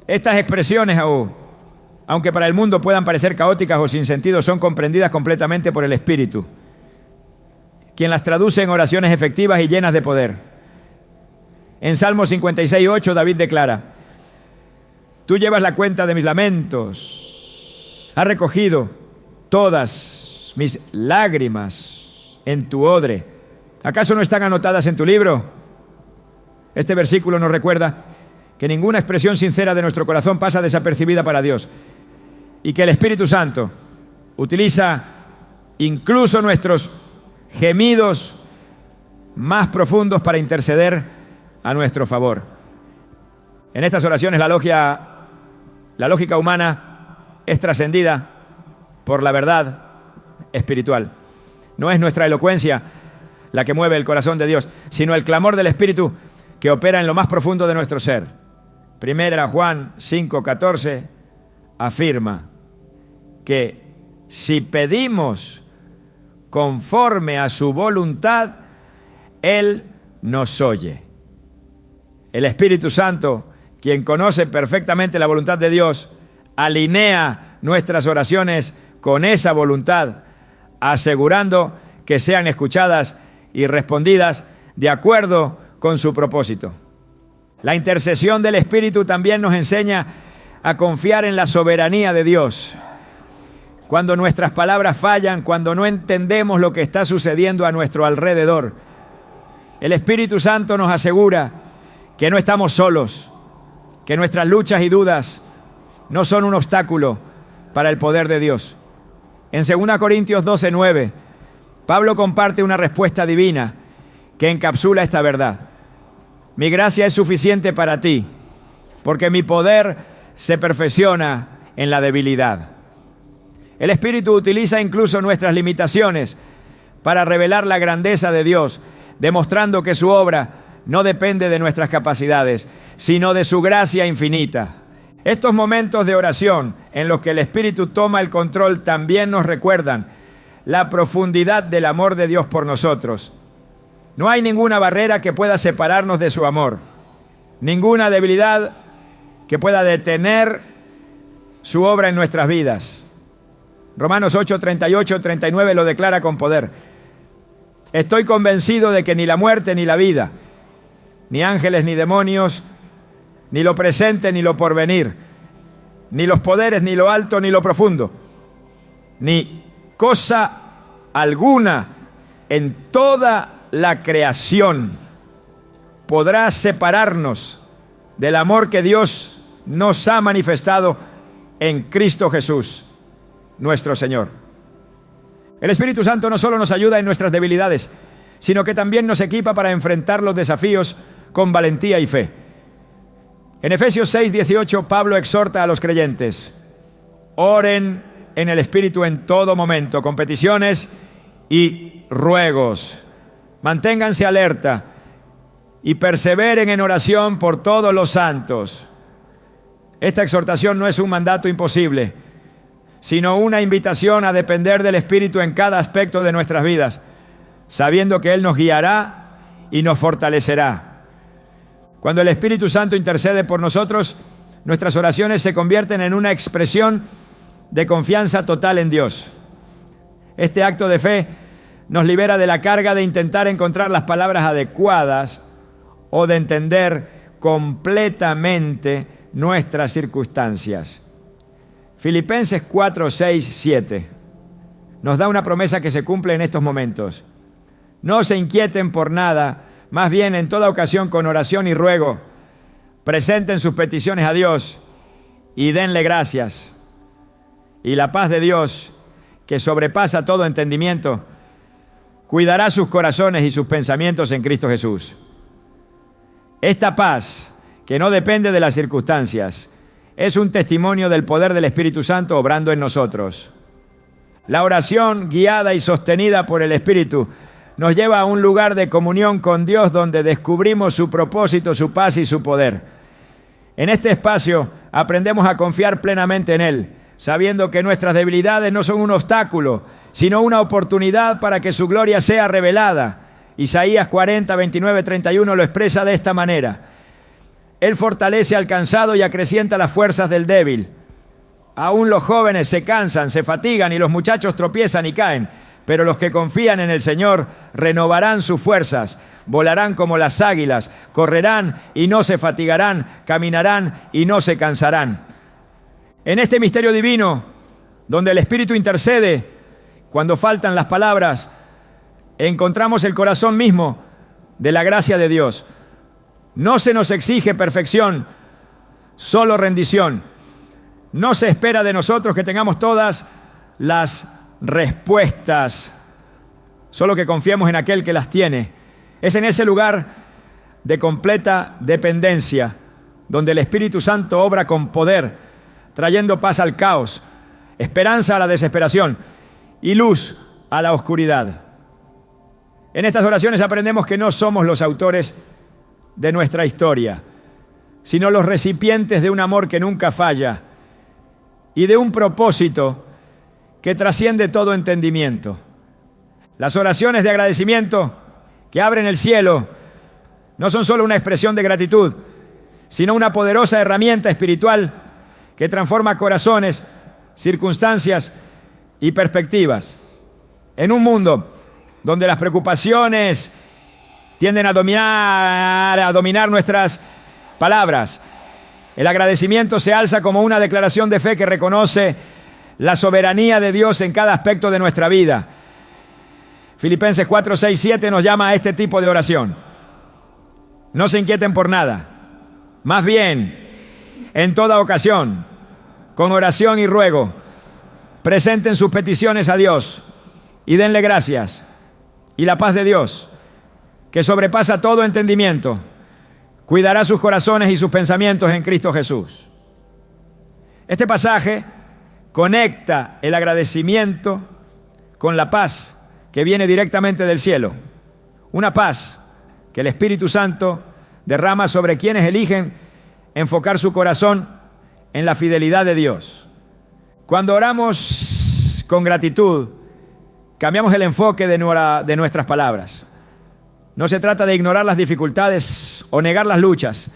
A: Estas expresiones, aunque para el mundo puedan parecer caóticas o sin sentido, son comprendidas completamente por el Espíritu, quien las traduce en oraciones efectivas y llenas de poder. En Salmo 56:8 David declara: tú llevas la cuenta de mis lamentos, has recogido todas mis lágrimas en tu odre. ¿Acaso no están anotadas en tu libro? Este versículo nos recuerda que ninguna expresión sincera de nuestro corazón pasa desapercibida para Dios, y que el Espíritu Santo utiliza incluso nuestros gemidos más profundos para interceder a nuestro favor. En estas oraciones la lógica humana es trascendida por la verdad espiritual. No es nuestra elocuencia la que mueve el corazón de Dios, sino el clamor del Espíritu que opera en lo más profundo de nuestro ser. 1 Juan 5:14 afirma que si pedimos conforme a su voluntad, Él nos oye. El Espíritu Santo, quien conoce perfectamente la voluntad de Dios, alinea nuestras oraciones con esa voluntad, asegurando que sean escuchadas y respondidas de acuerdo con con su propósito. La intercesión del Espíritu también nos enseña a confiar en la soberanía de Dios. Cuando nuestras palabras fallan, cuando no entendemos lo que está sucediendo a nuestro alrededor, el Espíritu Santo nos asegura que no estamos solos, que nuestras luchas y dudas no son un obstáculo para el poder de Dios. En 2 Corintios 12:9, Pablo comparte una respuesta divina que encapsula esta verdad. Mi gracia es suficiente para ti, porque mi poder se perfecciona en la debilidad. El Espíritu utiliza incluso nuestras limitaciones para revelar la grandeza de Dios, demostrando que su obra no depende de nuestras capacidades, sino de su gracia infinita. Estos momentos de oración en los que el Espíritu toma el control también nos recuerdan la profundidad del amor de Dios por nosotros. No hay ninguna barrera que pueda separarnos de su amor, ninguna debilidad que pueda detener su obra en nuestras vidas. Romanos 8, 38, 39 lo declara con poder. Estoy convencido de que ni la muerte ni la vida, ni ángeles ni demonios, ni lo presente ni lo porvenir, ni los poderes, ni lo alto ni lo profundo, ni cosa alguna en toda la creación podrá separarnos del amor que Dios nos ha manifestado en Cristo Jesús, nuestro Señor. El Espíritu Santo no solo nos ayuda en nuestras debilidades, sino que también nos equipa para enfrentar los desafíos con valentía y fe. En Efesios 6:18, Pablo exhorta a los creyentes: oren en el Espíritu en todo momento, con peticiones y ruegos. Manténganse alerta y perseveren en oración por todos los santos. Esta exhortación no es un mandato imposible, sino una invitación a depender del Espíritu en cada aspecto de nuestras vidas, sabiendo que Él nos guiará y nos fortalecerá. Cuando el Espíritu Santo intercede por nosotros, nuestras oraciones se convierten en una expresión de confianza total en Dios. Este acto de fe nos libera de la carga de intentar encontrar las palabras adecuadas o de entender completamente nuestras circunstancias. Filipenses 4, 6, 7 nos da una promesa que se cumple en estos momentos. No se inquieten por nada, más bien en toda ocasión con oración y ruego, presenten sus peticiones a Dios y denle gracias. Y la paz de Dios, que sobrepasa todo entendimiento, cuidará sus corazones y sus pensamientos en Cristo Jesús. Esta paz, que no depende de las circunstancias, es un testimonio del poder del Espíritu Santo obrando en nosotros. La oración guiada y sostenida por el Espíritu nos lleva a un lugar de comunión con Dios donde descubrimos su propósito, su paz y su poder. En este espacio aprendemos a confiar plenamente en Él, sabiendo que nuestras debilidades no son un obstáculo, sino una oportunidad para que su gloria sea revelada. Isaías 40, 29, 31 lo expresa de esta manera: Él fortalece al cansado y acrecienta las fuerzas del débil. Aún los jóvenes se cansan, se fatigan y los muchachos tropiezan y caen, pero los que confían en el Señor renovarán sus fuerzas, volarán como las águilas, correrán y no se fatigarán, caminarán y no se cansarán. En este misterio divino, donde el Espíritu intercede, cuando faltan las palabras, encontramos el corazón mismo de la gracia de Dios. No se nos exige perfección, solo rendición. No se espera de nosotros que tengamos todas las respuestas, solo que confiemos en aquel que las tiene. Es en ese lugar de completa dependencia donde el Espíritu Santo obra con poder, trayendo paz al caos, esperanza a la desesperación y luz a la oscuridad. En estas oraciones aprendemos que no somos los autores de nuestra historia, sino los recipientes de un amor que nunca falla y de un propósito que trasciende todo entendimiento. Las oraciones de agradecimiento que abren el cielo no son solo una expresión de gratitud, sino una poderosa herramienta espiritual que transforma corazones, circunstancias y perspectivas. En un mundo donde las preocupaciones tienden a dominar nuestras palabras. El agradecimiento se alza como una declaración de fe que reconoce la soberanía de Dios en cada aspecto de nuestra vida. Filipenses 4, 6, 7 nos llama a este tipo de oración. No se inquieten por nada. Más bien, en toda ocasión, con oración y ruego, presenten sus peticiones a Dios y denle gracias. Y la paz de Dios, que sobrepasa todo entendimiento, cuidará sus corazones y sus pensamientos en Cristo Jesús. Este pasaje conecta el agradecimiento con la paz que viene directamente del cielo. Una paz que el Espíritu Santo derrama sobre quienes eligen enfocar su corazón en la fidelidad de Dios. Cuando oramos con gratitud, cambiamos el enfoque de nuestras palabras. No se trata de ignorar las dificultades o negar las luchas,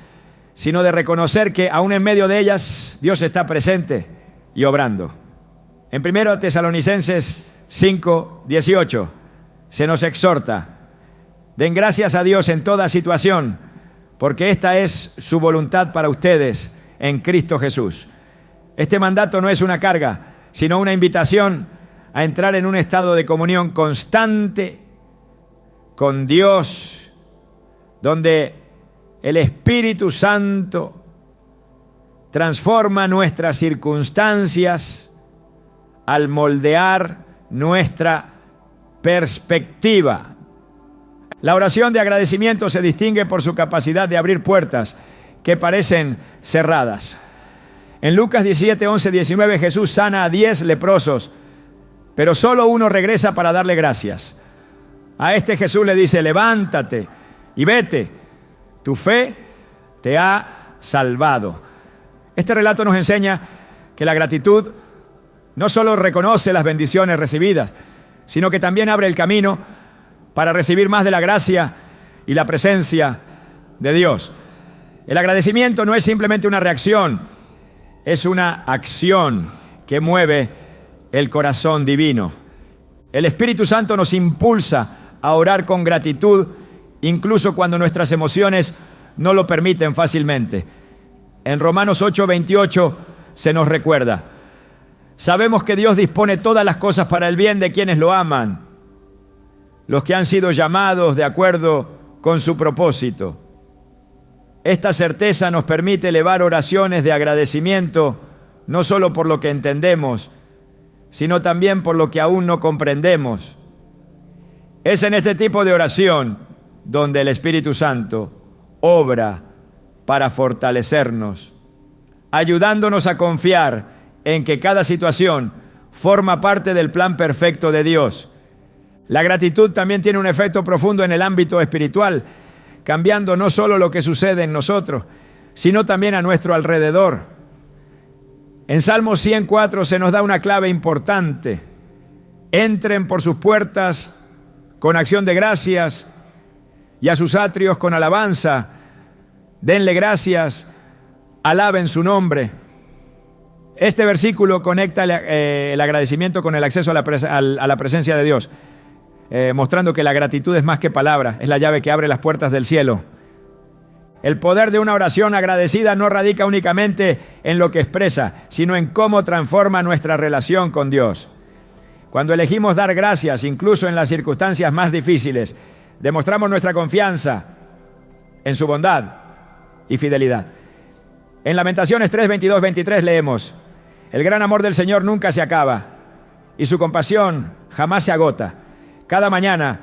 A: sino de reconocer que aún en medio de ellas Dios está presente y obrando. En 1 Tesalonicenses 5, 18 se nos exhorta: den gracias a Dios en toda situación, porque esta es su voluntad para ustedes en Cristo Jesús. Este mandato no es una carga, sino una invitación a entrar en un estado de comunión constante con Dios, donde el Espíritu Santo transforma nuestras circunstancias al moldear nuestra perspectiva. La oración de agradecimiento se distingue por su capacidad de abrir puertas que parecen cerradas. En Lucas 17, 11, 19, Jesús sana a 10 leprosos, pero solo uno regresa para darle gracias. A este Jesús le dice: levántate y vete, tu fe te ha salvado. Este relato nos enseña que la gratitud no solo reconoce las bendiciones recibidas, sino que también abre el camino para recibir más de la gracia y la presencia de Dios. El agradecimiento no es simplemente una reacción, es una acción que mueve el corazón divino. El Espíritu Santo nos impulsa a orar con gratitud, incluso cuando nuestras emociones no lo permiten fácilmente. En Romanos 8, 28 se nos recuerda: sabemos que Dios dispone todas las cosas para el bien de quienes lo aman, los que han sido llamados de acuerdo con su propósito. Esta certeza nos permite elevar oraciones de agradecimiento, no solo por lo que entendemos, sino también por lo que aún no comprendemos. Es en este tipo de oración donde el Espíritu Santo obra para fortalecernos, ayudándonos a confiar en que cada situación forma parte del plan perfecto de Dios. La gratitud también tiene un efecto profundo en el ámbito espiritual, cambiando no solo lo que sucede en nosotros, sino también a nuestro alrededor. En Salmo 104 se nos da una clave importante: entren por sus puertas con acción de gracias y a sus atrios con alabanza, denle gracias, alaben su nombre. Este versículo conecta el agradecimiento con el acceso a la presencia de Dios, mostrando que la gratitud es más que palabra, es la llave que abre las puertas del cielo. El poder de una oración agradecida no radica únicamente en lo que expresa, sino en cómo transforma nuestra relación con Dios. Cuando elegimos dar gracias, incluso en las circunstancias más difíciles, demostramos nuestra confianza en su bondad y fidelidad. En Lamentaciones 3, 22, 23 leemos: el gran amor del Señor nunca se acaba y su compasión jamás se agota. Cada mañana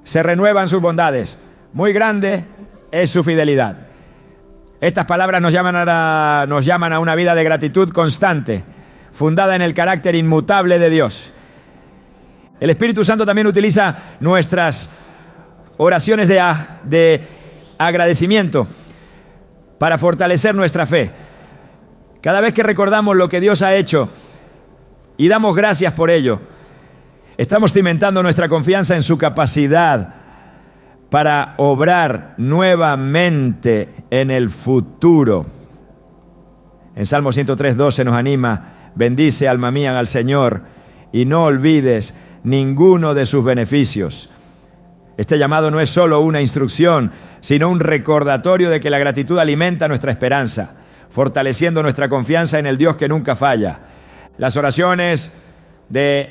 A: se renuevan sus bondades. Muy grande es su fidelidad. Estas palabras nos llaman a una vida de gratitud constante, fundada en el carácter inmutable de Dios. El Espíritu Santo también utiliza nuestras oraciones de agradecimiento para fortalecer nuestra fe. Cada vez que recordamos lo que Dios ha hecho y damos gracias por ello, estamos cimentando nuestra confianza en su capacidad para obrar nuevamente en el futuro. En Salmo 103, 12 nos anima: bendice, alma mía, al Señor, y no olvides ninguno de sus beneficios. Este llamado no es solo una instrucción, sino un recordatorio de que la gratitud alimenta nuestra esperanza, fortaleciendo nuestra confianza en el Dios que nunca falla. Las oraciones de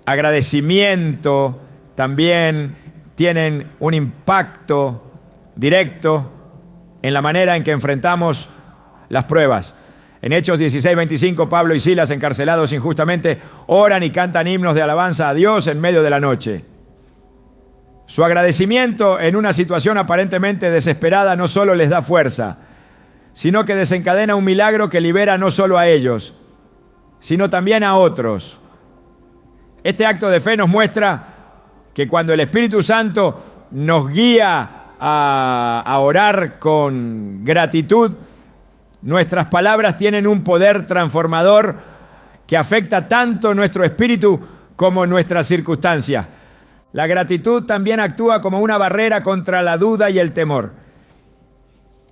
A: agradecimiento también tienen un impacto directo en la manera en que enfrentamos las pruebas. En Hechos 16:25, Pablo y Silas, encarcelados injustamente, oran y cantan himnos de alabanza a Dios en medio de la noche. Su agradecimiento en una situación aparentemente desesperada no solo les da fuerza, sino que desencadena un milagro que libera no solo a ellos, sino también a otros. Este acto de fe nos muestra que cuando el Espíritu Santo nos guía a orar con gratitud, nuestras palabras tienen un poder transformador que afecta tanto nuestro espíritu como nuestras circunstancias. La gratitud también actúa como una barrera contra la duda y el temor.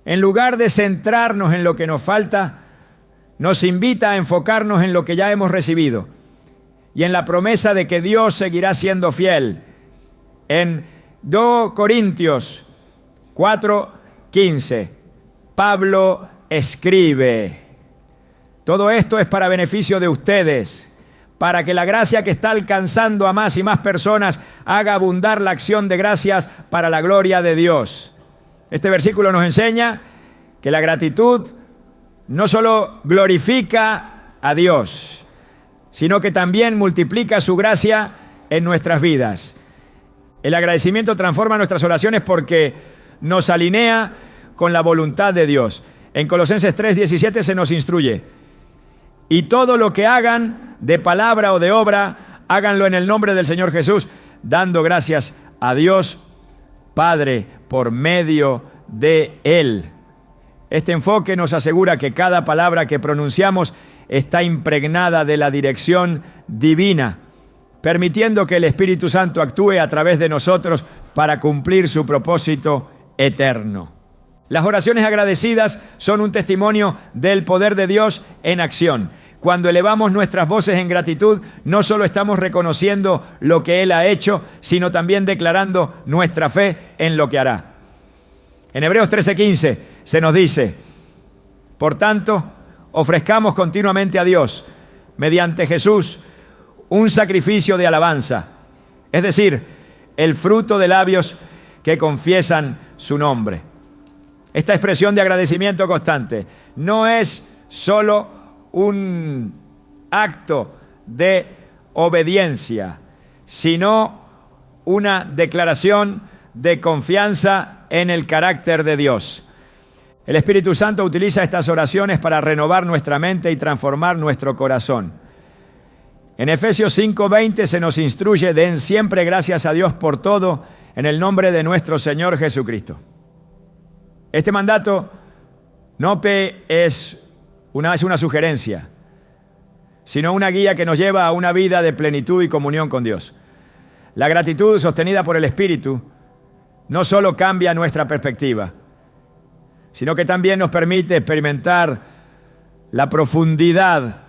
A: En lugar de centrarnos en lo que nos falta, nos invita a enfocarnos en lo que ya hemos recibido y en la promesa de que Dios seguirá siendo fiel. En 2 Corintios 4:15, Pablo escribe: todo esto es para beneficio de ustedes, para que la gracia que está alcanzando a más y más personas haga abundar la acción de gracias para la gloria de Dios. Este versículo nos enseña que la gratitud no solo glorifica a Dios, sino que también multiplica su gracia en nuestras vidas. El agradecimiento transforma nuestras oraciones porque nos alinea con la voluntad de Dios. En Colosenses 3:17 se nos instruye: y todo lo que hagan, de palabra o de obra, háganlo en el nombre del Señor Jesús, dando gracias a Dios Padre por medio de Él. Este enfoque nos asegura que cada palabra que pronunciamos está impregnada de la dirección divina, permitiendo que el Espíritu Santo actúe a través de nosotros para cumplir su propósito eterno. Las oraciones agradecidas son un testimonio del poder de Dios en acción. Cuando elevamos nuestras voces en gratitud, no solo estamos reconociendo lo que Él ha hecho, sino también declarando nuestra fe en lo que hará. En Hebreos 13:15 se nos dice: por tanto, ofrezcamos continuamente a Dios, mediante Jesús, un sacrificio de alabanza, es decir, el fruto de labios que confiesan su nombre. Esta expresión de agradecimiento constante no es solo un acto de obediencia, sino una declaración de confianza en el carácter de Dios. El Espíritu Santo utiliza estas oraciones para renovar nuestra mente y transformar nuestro corazón. En Efesios 5:20 se nos instruye: den siempre gracias a Dios por todo, en el nombre de nuestro Señor Jesucristo. Este mandato no es una sugerencia, sino una guía que nos lleva a una vida de plenitud y comunión con Dios. La gratitud sostenida por el Espíritu no solo cambia nuestra perspectiva, sino que también nos permite experimentar la profundidad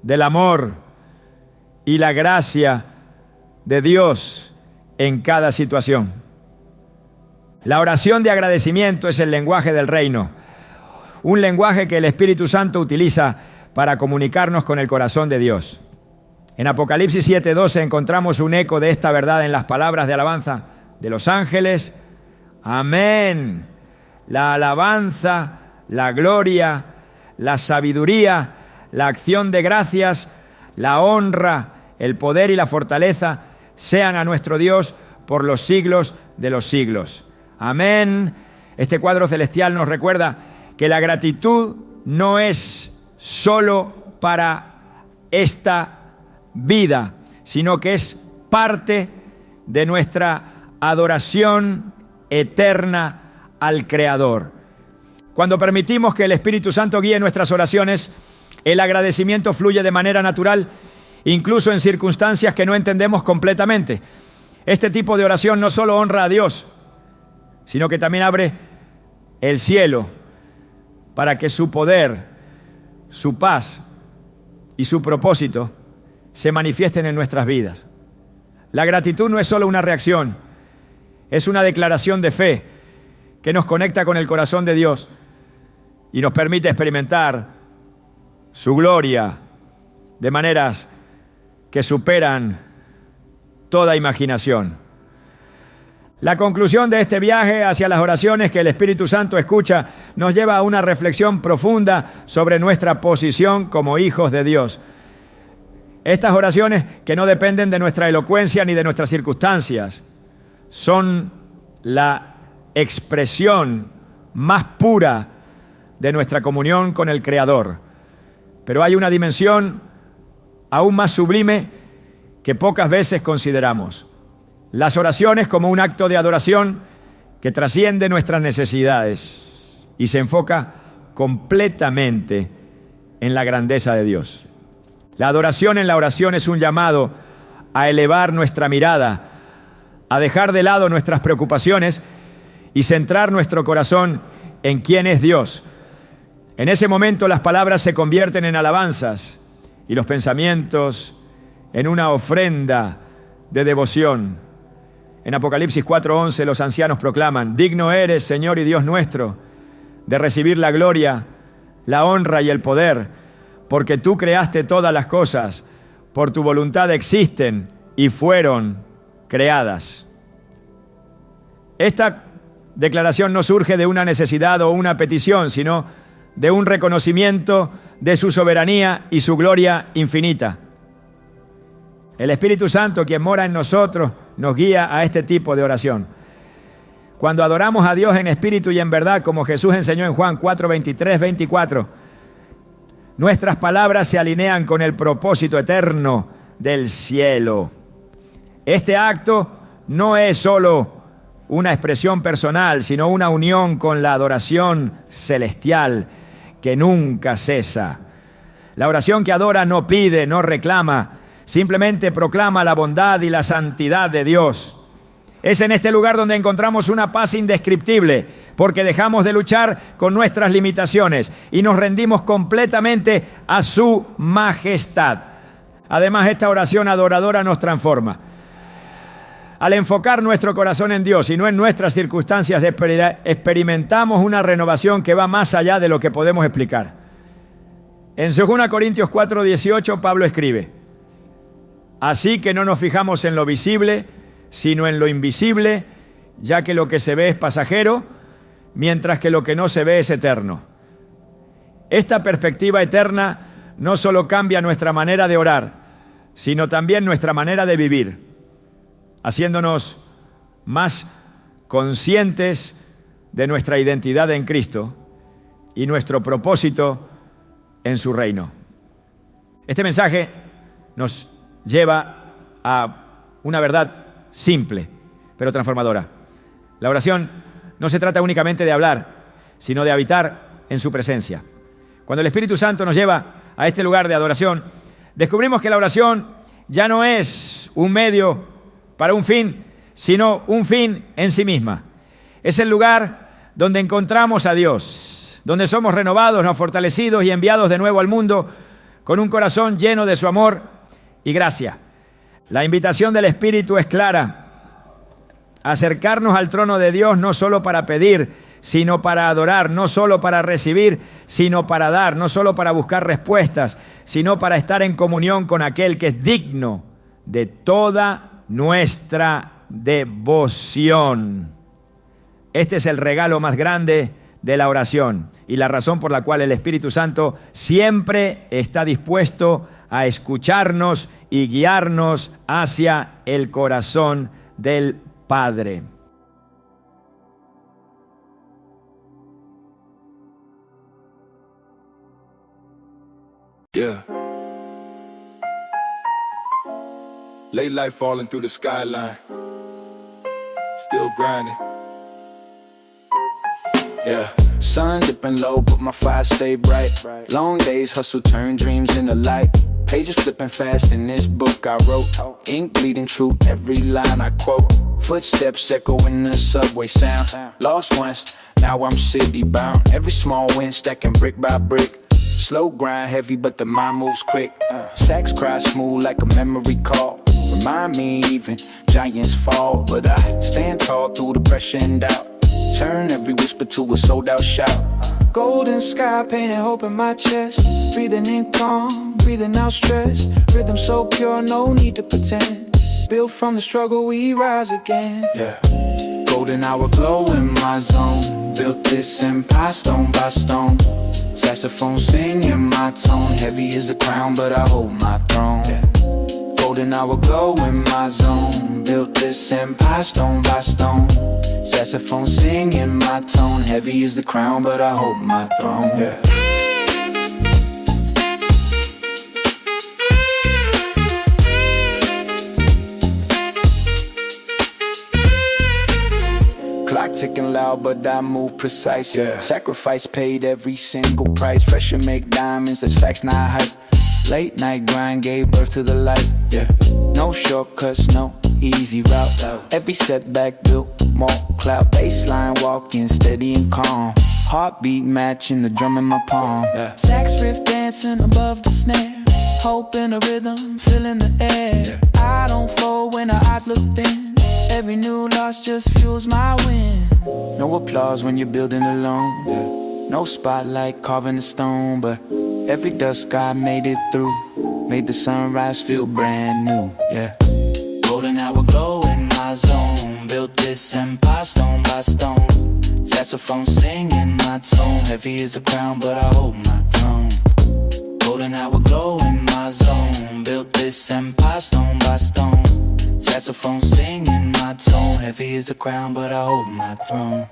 A: del amor y la gracia de Dios en cada situación. La oración de agradecimiento es el lenguaje del reino, un lenguaje que el Espíritu Santo utiliza para comunicarnos con el corazón de Dios. En Apocalipsis 7:12 encontramos un eco de esta verdad en las palabras de alabanza de los ángeles. Amén. La alabanza, la gloria, la sabiduría, la acción de gracias, la honra, el poder y la fortaleza sean a nuestro Dios por los siglos de los siglos. Amén. Este cuadro celestial nos recuerda que la gratitud no es solo para esta vida, sino que es parte de nuestra adoración eterna al Creador. Cuando permitimos que el Espíritu Santo guíe nuestras oraciones, el agradecimiento fluye de manera natural, incluso en circunstancias que no entendemos completamente. Este tipo de oración no solo honra a Dios, sino que también abre el cielo para que su poder, su paz y su propósito se manifiesten en nuestras vidas. La gratitud no es solo una reacción, Es una declaración de fe que nos conecta con el corazón de Dios y nos permite experimentar su gloria de maneras que superan toda imaginación. La conclusión de este viaje hacia las oraciones que el Espíritu Santo escucha nos lleva a una reflexión profunda sobre nuestra posición como hijos de Dios. Estas oraciones, que no dependen de nuestra elocuencia ni de nuestras circunstancias, son la expresión más pura de nuestra comunión con el Creador. Pero hay una dimensión aún más sublime que pocas veces consideramos. Las oraciones como un acto de adoración que trasciende nuestras necesidades y se enfoca completamente en la grandeza de Dios. La adoración en la oración es un llamado a elevar nuestra mirada, a dejar de lado nuestras preocupaciones y centrar nuestro corazón en quién es Dios. En ese momento las palabras se convierten en alabanzas y los pensamientos en una ofrenda de devoción. En Apocalipsis 4:11 los ancianos proclaman: digno eres, Señor y Dios nuestro, de recibir la gloria, la honra y el poder, porque tú creaste todas las cosas, por tu voluntad existen y fueron creadas. Esta declaración no surge de una necesidad o una petición, sino de un reconocimiento de su soberanía y su gloria infinita. El Espíritu Santo, quien mora en nosotros, nos guía a este tipo de oración. Cuando adoramos a Dios en espíritu y en verdad, como Jesús enseñó en Juan 4:23-24, nuestras palabras se alinean con el propósito eterno del cielo. Este acto no es solo una expresión personal, sino una unión con la adoración celestial que nunca cesa. La oración que adora no pide, no reclama, simplemente proclama la bondad y la santidad de Dios. Es en este lugar donde encontramos una paz indescriptible, porque dejamos de luchar con nuestras limitaciones y nos rendimos completamente a su majestad. Además, esta oración adoradora nos transforma. Al enfocar nuestro corazón en Dios y no en nuestras circunstancias, experimentamos una renovación que va más allá de lo que podemos explicar. En 2 Corintios 4:18, Pablo escribe: así que no nos fijamos en lo visible, sino en lo invisible, ya que lo que se ve es pasajero, mientras que lo que no se ve es eterno. Esta perspectiva eterna no solo cambia nuestra manera de orar, sino también nuestra manera de vivir, haciéndonos más conscientes de nuestra identidad en Cristo y nuestro propósito en su reino. Este mensaje nos lleva a una verdad simple, pero transformadora. La oración no se trata únicamente de hablar, sino de habitar en su presencia. Cuando el Espíritu Santo nos lleva a este lugar de adoración, descubrimos que la oración ya no es un medio para un fin, sino un fin en sí misma. Es el lugar donde encontramos a Dios, donde somos renovados, nos fortalecidos y enviados de nuevo al mundo con un corazón lleno de su amor y gracia. La invitación del Espíritu es clara: acercarnos al trono de Dios no solo para pedir, sino para adorar, no solo para recibir, sino para dar, no solo para buscar respuestas, sino para estar en comunión con aquel que es digno de toda nuestra devoción. Este es el regalo más grande de la oración y la razón por la cual el Espíritu Santo siempre está dispuesto a escucharnos y guiarnos hacia el corazón del Padre.
B: Yeah. Late light falling through the skyline. Still grinding. Yeah. Sun dipping low, but my fire stay bright. Long days, hustle, turn dreams into light. Pages flipping fast in this book I wrote. Ink bleeding true, every line I quote. Footsteps echo in the subway sound. Lost once, now I'm city bound. Every small win stacking brick by brick. Slow grind heavy, but the mind moves quick. Sax cry smooth like a memory call. Remind me even giants fall, but I stand tall through the pressure and doubt. Turn every whisper to a sold out shout. Golden sky painted hope in my chest. Breathing in calm, breathing out stress. Rhythm so pure, no need to pretend. Built from the struggle, we rise again. Yeah. Golden hour glow in my zone. Built this empire stone by stone. Saxophone singing my tone. Heavy as a crown, but I hold my throne. Yeah. Golden hour glow in my zone. Built this empire stone by stone. Saxophone singing my tone. Heavy as the crown, but I hold my throne. Yeah. Clock ticking loud, but I move precise. Yeah. Sacrifice paid every single price. Pressure make diamonds, that's facts, not hype. Late night grind gave birth to the light. Yeah. No shortcuts, no easy route. Every setback built more clout. Baseline walking steady and calm. Heartbeat matching the drum in my palm. Yeah. Sax riff dancing above the snare. Hope in the rhythm, feeling the air. Yeah. I don't fold when our eyes look thin. Every new loss just fuels my win. No applause when you're building alone. Yeah. No spotlight carving the stone, but every dust sky made it through. Made the sunrise feel brand new. Yeah. Golden hour glow in my zone. Built this empire stone by stone. Saxophone singing my tone. Heavy as a crown, but I hold my throne. Golden hour glow in my zone. Built this empire stone by stone. Saxophone singing my tone. Heavy as a crown, but I hold my throne.